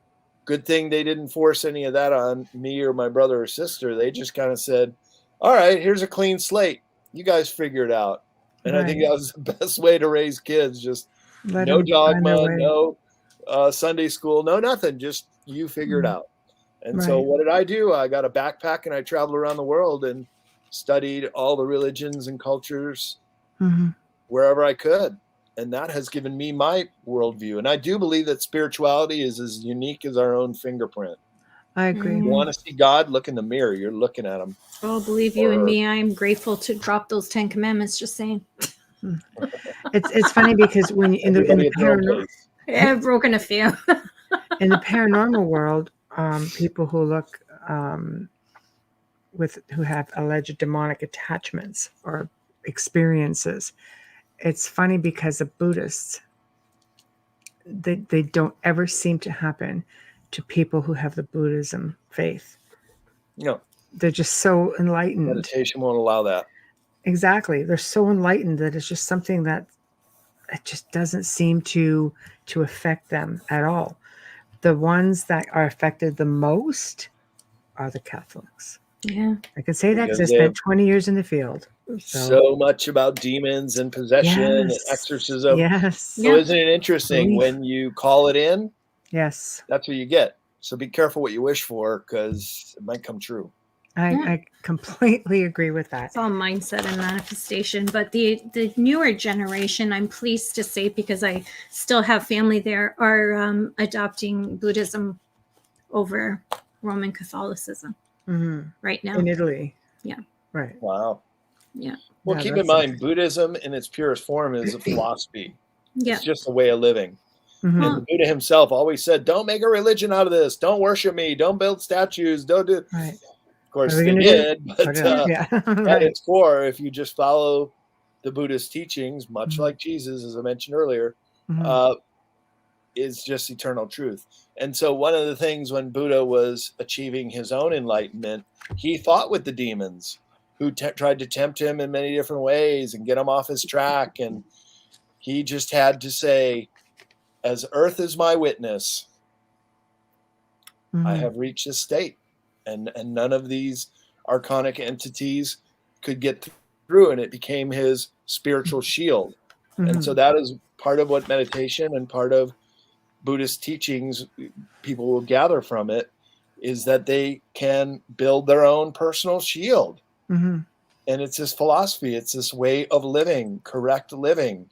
good thing they didn't force any of that on me or my brother or sister. They just kind of said, "All right, here's a clean slate. You guys figure it out." And I think that was the best way to raise kids. Just no dogma, no Sunday school, no nothing. Just you figure it out. And so what did I do? I got a backpack and I traveled around the world and studied all the religions and cultures wherever I could. And that has given me my worldview. And I do believe that spirituality is as unique as our own fingerprint. I agree. You want to see God? Look in the mirror. You're looking at him. Oh, believe you and me, I'm grateful to drop those 10 commandments. Just saying. It's funny because when in the paranormal, I've broken a few. In the paranormal world, people who look who have alleged demonic attachments or experiences. It's funny because the Buddhists, they don't ever seem to happen to people who have the Buddhism faith. No. They're just so enlightened. Meditation won't allow that. Exactly. They're so enlightened that it's just something that it just doesn't seem to affect them at all. The ones that are affected the most are the Catholics. Yeah. I can say that because I spent 20 years in the field. So much about demons and possession and exorcism. Yes. So isn't it interesting when you call it in? Yes. That's what you get. So be careful what you wish for, because it might come true. I completely agree with that. It's all mindset and manifestation. But the newer generation, I'm pleased to say, because I still have family there, are adopting Buddhism over Roman Catholicism right now. In Italy. Yeah. Right. Wow. Yeah. Well, keep in mind, Buddhism in its purest form is a philosophy. Yeah. It's just a way of living. And the Buddha himself always said, don't make a religion out of this. Don't worship me. Don't build statues. Don't do... Right. Of course, they did. But right. at its core, if you just follow the Buddhist teachings, much like Jesus, as I mentioned earlier, is just eternal truth. And so one of the things when Buddha was achieving his own enlightenment, he fought with the demons who tried to tempt him in many different ways and get him off his track. And he just had to say, as earth is my witness, I have reached this state. And none of these archonic entities could get through, and it became his spiritual shield. And so that is part of what meditation and part of Buddhist teachings people will gather from it, is that they can build their own personal shield. And it's this philosophy, it's this way of living, correct living.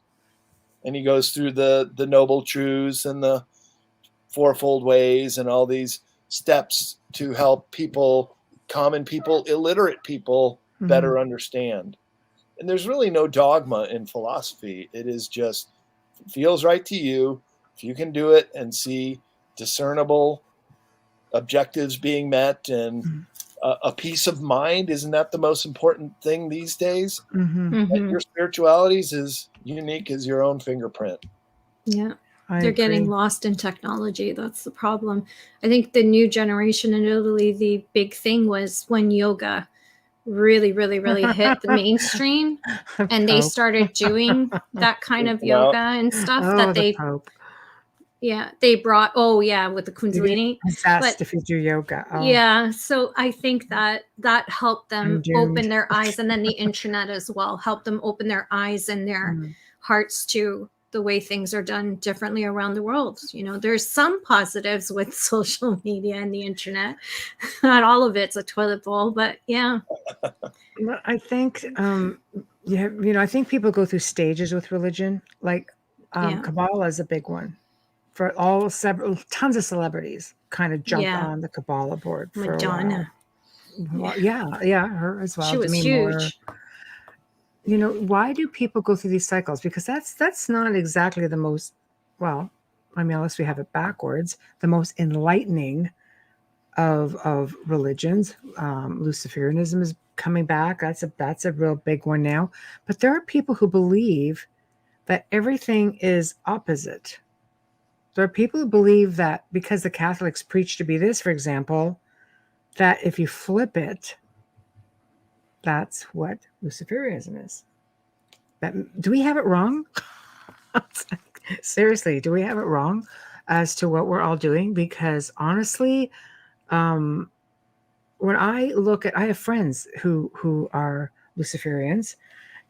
And he goes through the noble truths and the fourfold ways and all these steps to help people, common people, illiterate people, better understand. And there's really no dogma in philosophy. It is just, if it feels right to you, if you can do it and see discernible objectives being met and a peace of mind, isn't that the most important thing these days? That your spirituality is as unique as your own fingerprint. Yeah. They're getting lost in technology. That's the problem. I think the new generation in Italy, the big thing was when yoga really, really, really hit the mainstream and they started doing that kind of yoga and stuff that they brought, with the Kundalini. But if you do yoga. Yeah. So I think that helped them open their eyes, and then the internet as well helped them open their eyes and their hearts to the way things are done differently around the world. You know, there's some positives with social media and the internet. Not all of it's a toilet bowl, but yeah. I think, I think people go through stages with religion. Like Kabbalah is a big one. For tons of celebrities kind of jumped on the Kabbalah board. Madonna. Well, her as well. She was huge. Why do people go through these cycles? Because that's not exactly the most, unless we have it backwards, the most enlightening of religions. Luciferianism is coming back. That's a real big one now. But there are people who believe that everything is opposite. There are people who believe that because the Catholics preach to be this, for example, that if you flip it, that's what Luciferianism is. Do we have it wrong? Seriously, do we have it wrong as to what we're all doing? Because honestly, when I look at, I have friends who are Luciferians,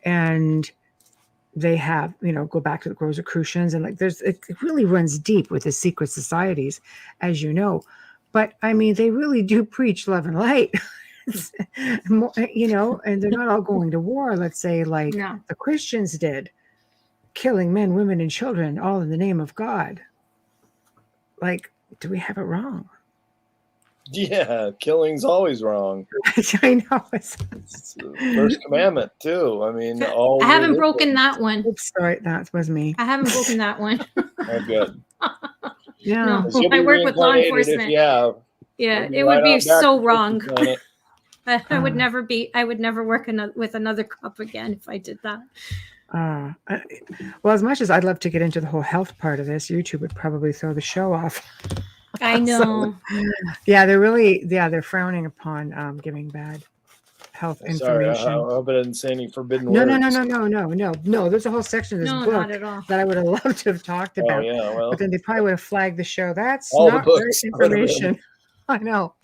and they have, go back to the Rosicrucians, and it really runs deep with the secret societies, as you know. But I mean, they really do preach love and light. And they're not all going to war, let's say, like the Christians did, killing men, women, and children, all in the name of God. Like, do we have it wrong? Yeah, killing's always wrong. I know. It's the first commandment, too. I mean, I haven't broken that one. Oops, sorry, that was me. I haven't broken that one. Oh, good. Yeah. No, I work with law enforcement. If you have. Yeah, it would be so wrong. I would never work with another cup again if I did that. Well, as much as I'd love to get into the whole health part of this, YouTube would probably throw the show off. I know. Yeah, they're frowning upon giving bad health information. Sorry, I hope I didn't say any forbidden No, words. No. There's a whole section of this book not at all. that I would have loved to have talked about. Oh, yeah, well, but then they probably would have flagged the show. That's all not the great books information. I know.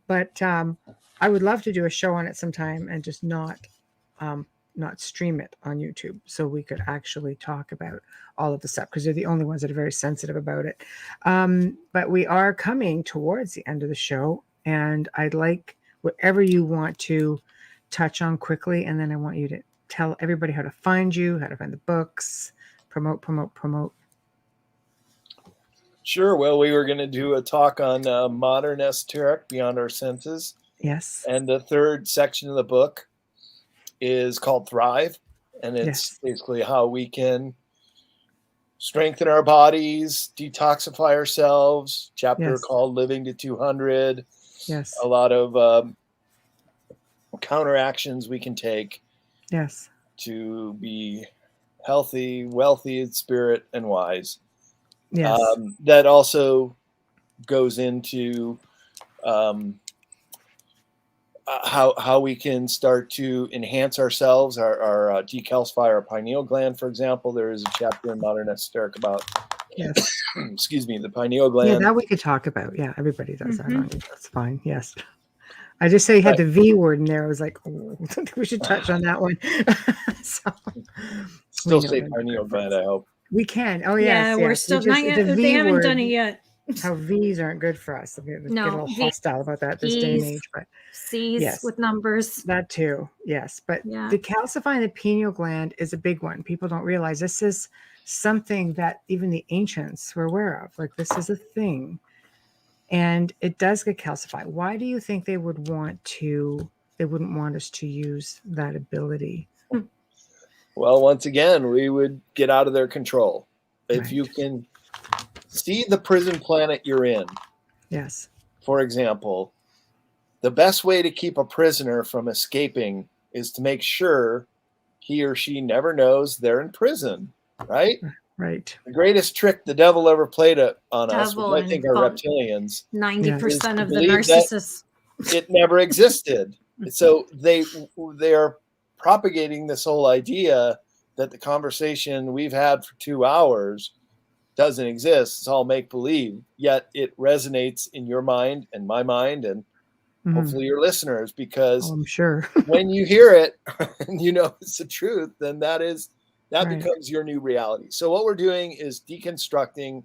But I would love to do a show on it sometime and just not stream it on YouTube, so we could actually talk about all of the stuff, because they're the only ones that are very sensitive about it. But we are coming towards the end of the show, and I'd like whatever you want to touch on quickly, and then I want you to tell everybody how to find you, how to find the books, promote. Sure. Well, we were going to do a talk on modern esoteric, beyond our senses. Yes. And the third section of the book is called Thrive, and it's basically how we can strengthen our bodies, detoxify ourselves. Chapter called Living to 200. Yes. A lot of counteractions we can take. Yes. To be healthy, wealthy in spirit, and wise. Yes. That also goes into how we can start to enhance ourselves, our decalcify our pineal gland, for example. There is a chapter in Modern Esoteric about, excuse me, the pineal gland. Yeah, that we could talk about. Yeah, everybody does that on it. That's fine. Yes. I just say you had the V word in there. I was like, oh, I think we should touch on that one. Still say pineal gland, I hope. We can. Oh, yes. Yeah, we're still not yet. They haven't done it yet. How V's aren't good for us. We get a little hostile about that this day and age. But C's with numbers. That too. Yes. But decalcifying the pineal gland is a big one. People don't realize this is something that even the ancients were aware of. Like, this is a thing. And it does get calcified. Why do you think they wouldn't want us to use that ability? Well, once again, we would get out of their control. If you can see the prison planet you're in. Yes. For example, the best way to keep a prisoner from escaping is to make sure he or she never knows they're in prison, right? Right. The greatest trick the devil ever played on us, which I think are reptilians. 90% of the narcissists. It never existed. So they are propagating this whole idea that the conversation we've had for 2 hours doesn't exist. It's all make-believe, yet it resonates in your mind and my mind and hopefully your listeners, because I'm sure when you hear it and you know it's the truth, then that becomes your new reality. So what we're doing is deconstructing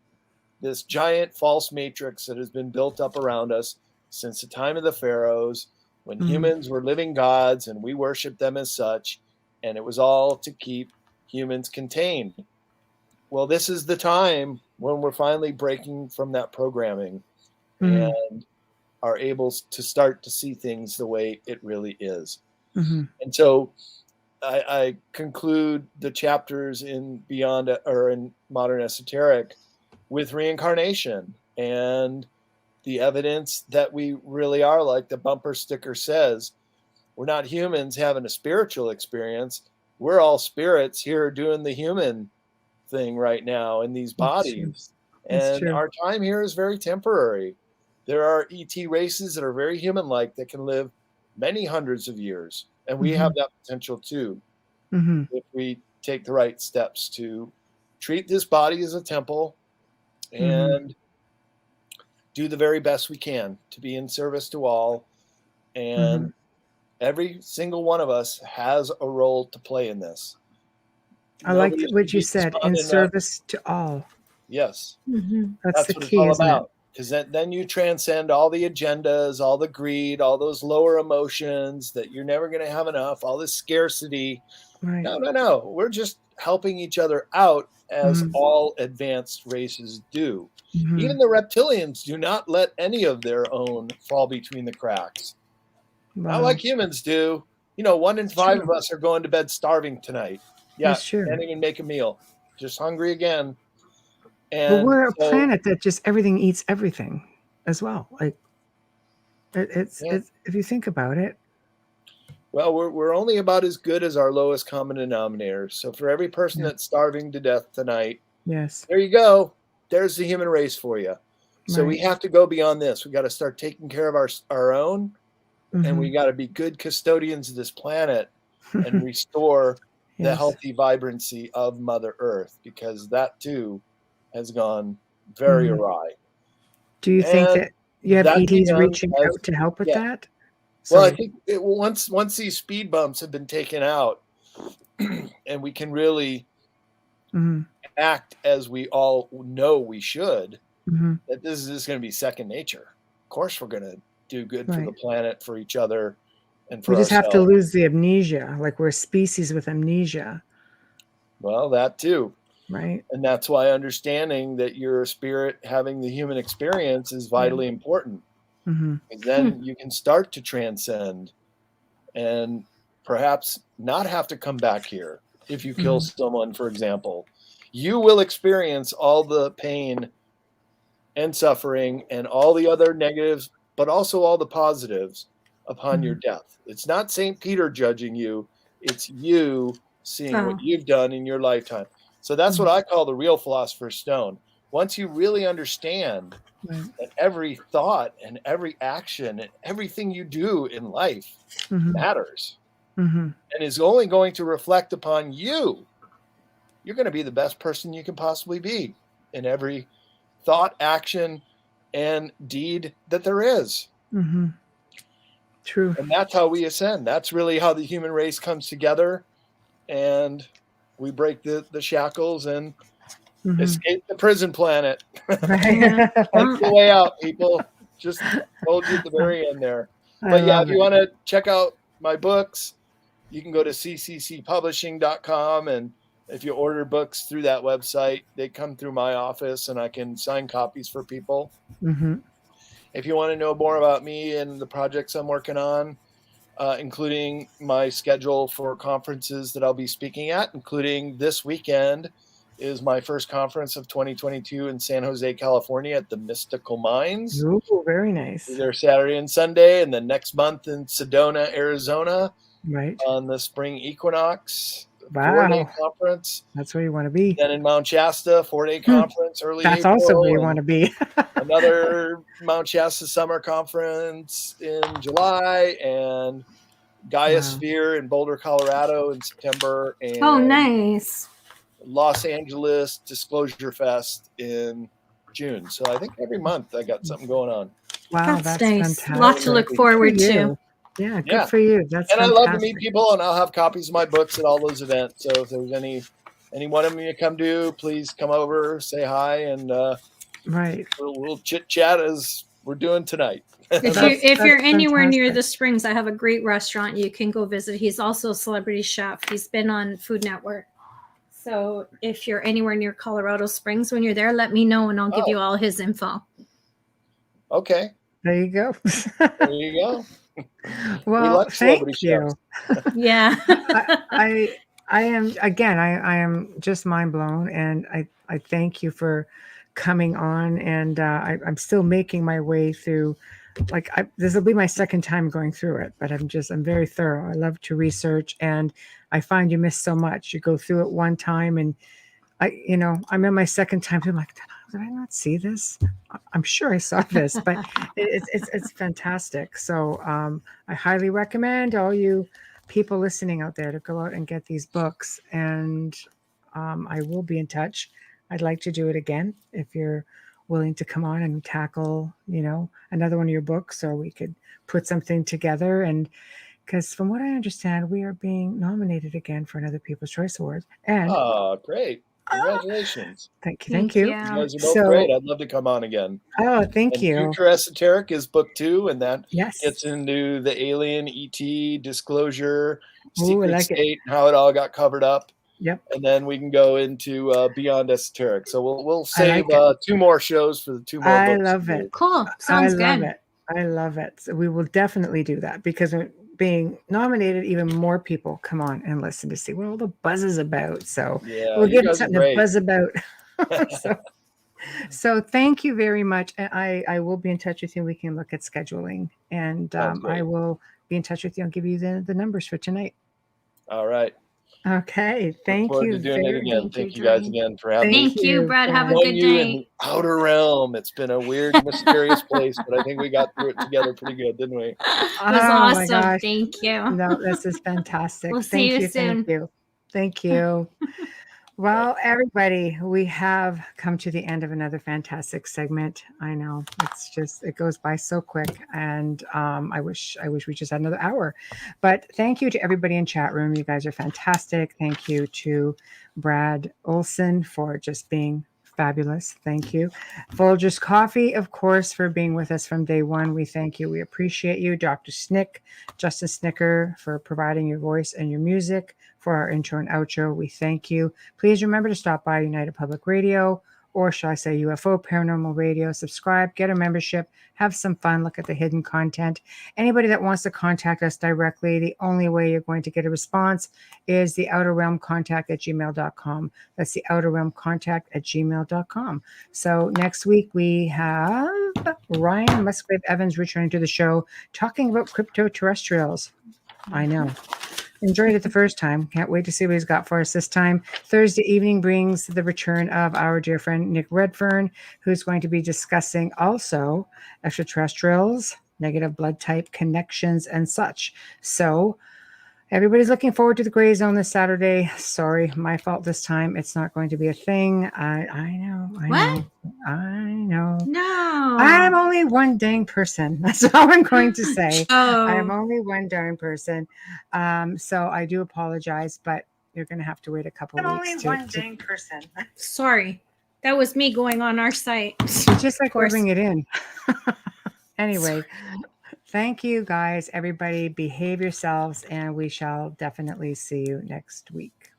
this giant false matrix that has been built up around us since the time of the pharaohs, when humans were living gods and we worshiped them as such, and it was all to keep humans contained. Well, this is the time when we're finally breaking from that programming and are able to start to see things the way it really is. And so I conclude the chapters in Modern Esoteric with reincarnation and the evidence that we really are, like the bumper sticker says, we're not humans having a spiritual experience. We're all spirits here doing the human thing right now in these bodies. And our time here is very temporary. There are ET races that are very human-like that can live many hundreds of years. And we have that potential too, if we take the right steps to treat this body as a temple and do the very best we can to be in service to all. And every single one of us has a role to play in this. I like what you said, in service to all. Yes. That's the what key, it's all about. It? Because then you transcend all the agendas, all the greed, all those lower emotions that you're never going to have enough, all this scarcity. Right. No. We're just helping each other out as all advanced races do. Even the reptilians do not let any of their own fall between the cracks. Not like humans do. 1 in 5 of us are going to bed starving tonight. Yeah, can't even make a meal. Just hungry again. And but we're a planet that just everything eats everything as well. Like, It's if you think about it. Well, we're only about as good as our lowest common denominator. So for every person that's starving to death tonight, yes, there you go. There's the human race for you. So we have to go beyond this. We got to start taking care of our own, and we got to be good custodians of this planet and restore the healthy vibrancy of Mother Earth, because that too has gone very awry. Do you think that you have ETs reaching out to help with that? Well, I think once these speed bumps have been taken out, and we can really act as we all know we should, that this is going to be second nature. Of course, we're going to do good for the planet, for each other, and for we just ourselves. have to lose the amnesia. Like we're a species with amnesia. Well, that too. Right. And that's why understanding that you're a spirit having the human experience is vitally important. And then you can start to transcend and perhaps not have to come back here. If you kill someone, for example, you will experience all the pain and suffering and all the other negatives, but also all the positives upon your death. It's not St. Peter judging you. It's you seeing what you've done in your lifetime. So that's what I call the real philosopher's stone. Once you really understand that every thought and every action and everything you do in life matters and is only going to reflect upon you, you're going to be the best person you can possibly be in every thought, action, and deed that there is. True. And that's how we ascend. That's really how the human race comes together, and we break the shackles and escape the prison planet. That's the way out, people. Just told you at the very end there. But yeah, if you want to check out my books, you can go to cccpublishing.com, and if you order books through that website, they come through my office and I can sign copies for people. If you want to know more about me and the projects I'm working on, including my schedule for conferences that I'll be speaking at, including this weekend is my first conference of 2022 in San Jose, California at the Mystical Minds. Ooh, very nice. There Saturday and Sunday, and then next month in Sedona, Arizona, on the spring equinox. 4-day conference. That's where you want to be. Then in Mount Shasta, 4-day conference early That's April. also where you want to be. Another Mount Shasta summer conference in July, and Gaia Sphere in Boulder, Colorado in September. And nice. Los Angeles Disclosure Fest in June. So I think every month I got something going on. Wow, that's nice. Fantastic. A lot to look forward to. Yeah, good for you. That's and fantastic. I love to meet people, and I'll have copies of my books at all those events. So if there's any one of them you come to, please come over, say hi, and we'll chit chat as we're doing tonight. If you're anywhere near the Springs, I have a great restaurant you can go visit. He's also a celebrity chef. He's been on Food Network. So if you're anywhere near Colorado Springs when you're there, let me know and I'll give you all his info. Okay. There you go. There you go. Well, thank you. Yeah. I am just mind blown, and I thank you for coming on, and I'm still making my way through. This will be my second time going through it, but I'm very thorough. I love to research, and I find you miss so much. You go through it one time, and I'm in my second time. I'm like, did I not see this? I'm sure I saw this, but it's fantastic. So I highly recommend all you people listening out there to go out and get these books, and I will be in touch. I'd like to do it again if you're willing to come on and tackle, another one of your books, or we could put something together. And because from what I understand, we are being nominated again for another People's Choice Award. And great. Congratulations. Thank you. You guys are both great. I'd love to come on again. Oh, thank you. Future Esoteric is book 2, and that gets into the alien, ET, disclosure, secret state, and how it all got covered up. Yep. And then we can go into Beyond Esoteric. So we'll save 2 more shows for the 2 more books. I love it. Cool. Sounds good. I love it. So we will definitely do that, because being nominated, even more people come on and listen to see what all the buzz is about. So we'll give it something to buzz about. So thank you very much. And I will be in touch with you. We can look at scheduling, and I will be in touch with you. I'll give you the numbers for tonight. All right. Okay. Thank Look forward you. to doing it again. Thank you Dwayne. guys again for having me. Thank you, Brad. Have a good you day. in the outer realm. It's been a weird, mysterious place, but I think we got through it together pretty good, didn't we? It was awesome. Thank you. No, this is fantastic. We'll see you soon. Thank you. Thank you. Well, everybody, we have come to the end of another fantastic segment. I know it goes by so quick, and I wish we just had another hour. But thank you to everybody in chat room. You guys are fantastic. Thank you to Brad Olsen for just being fabulous. Thank you. Folgers Coffee, of course, for being with us from day one. We thank you. We appreciate you. Dr. Justin Snicker, for providing your voice and your music for our intro and outro. We thank you. Please remember to stop by United Public Radio, or shall I say UFO Paranormal Radio. Subscribe, get a membership, have some fun, look at the hidden content. Anybody that wants to contact us directly, the only way you're going to get a response is the outerrealmcontact@gmail.com. That's the outerrealmcontact@gmail.com. So next week we have Ryan Musgrave Evans returning to the show, talking about crypto terrestrials. I know. Enjoyed it the first time. Can't wait to see what he's got for us this time. Thursday evening brings the return of our dear friend Nick Redfern, who's going to be discussing also extraterrestrials, negative blood type connections, and such. So everybody's looking forward to the Gray Zone this Saturday. Sorry, my fault this time. It's not going to be a thing. I know. No. I'm only one dang person. That's all I'm going to say. Oh. I'm only one darn person. So I do apologize, but you're going to have to wait a couple weeks. I'm only one dang person. Sorry. That was me going on our site. Just like rubbing it in. Anyway. Thank you, guys. Everybody, behave yourselves, and we shall definitely see you next week.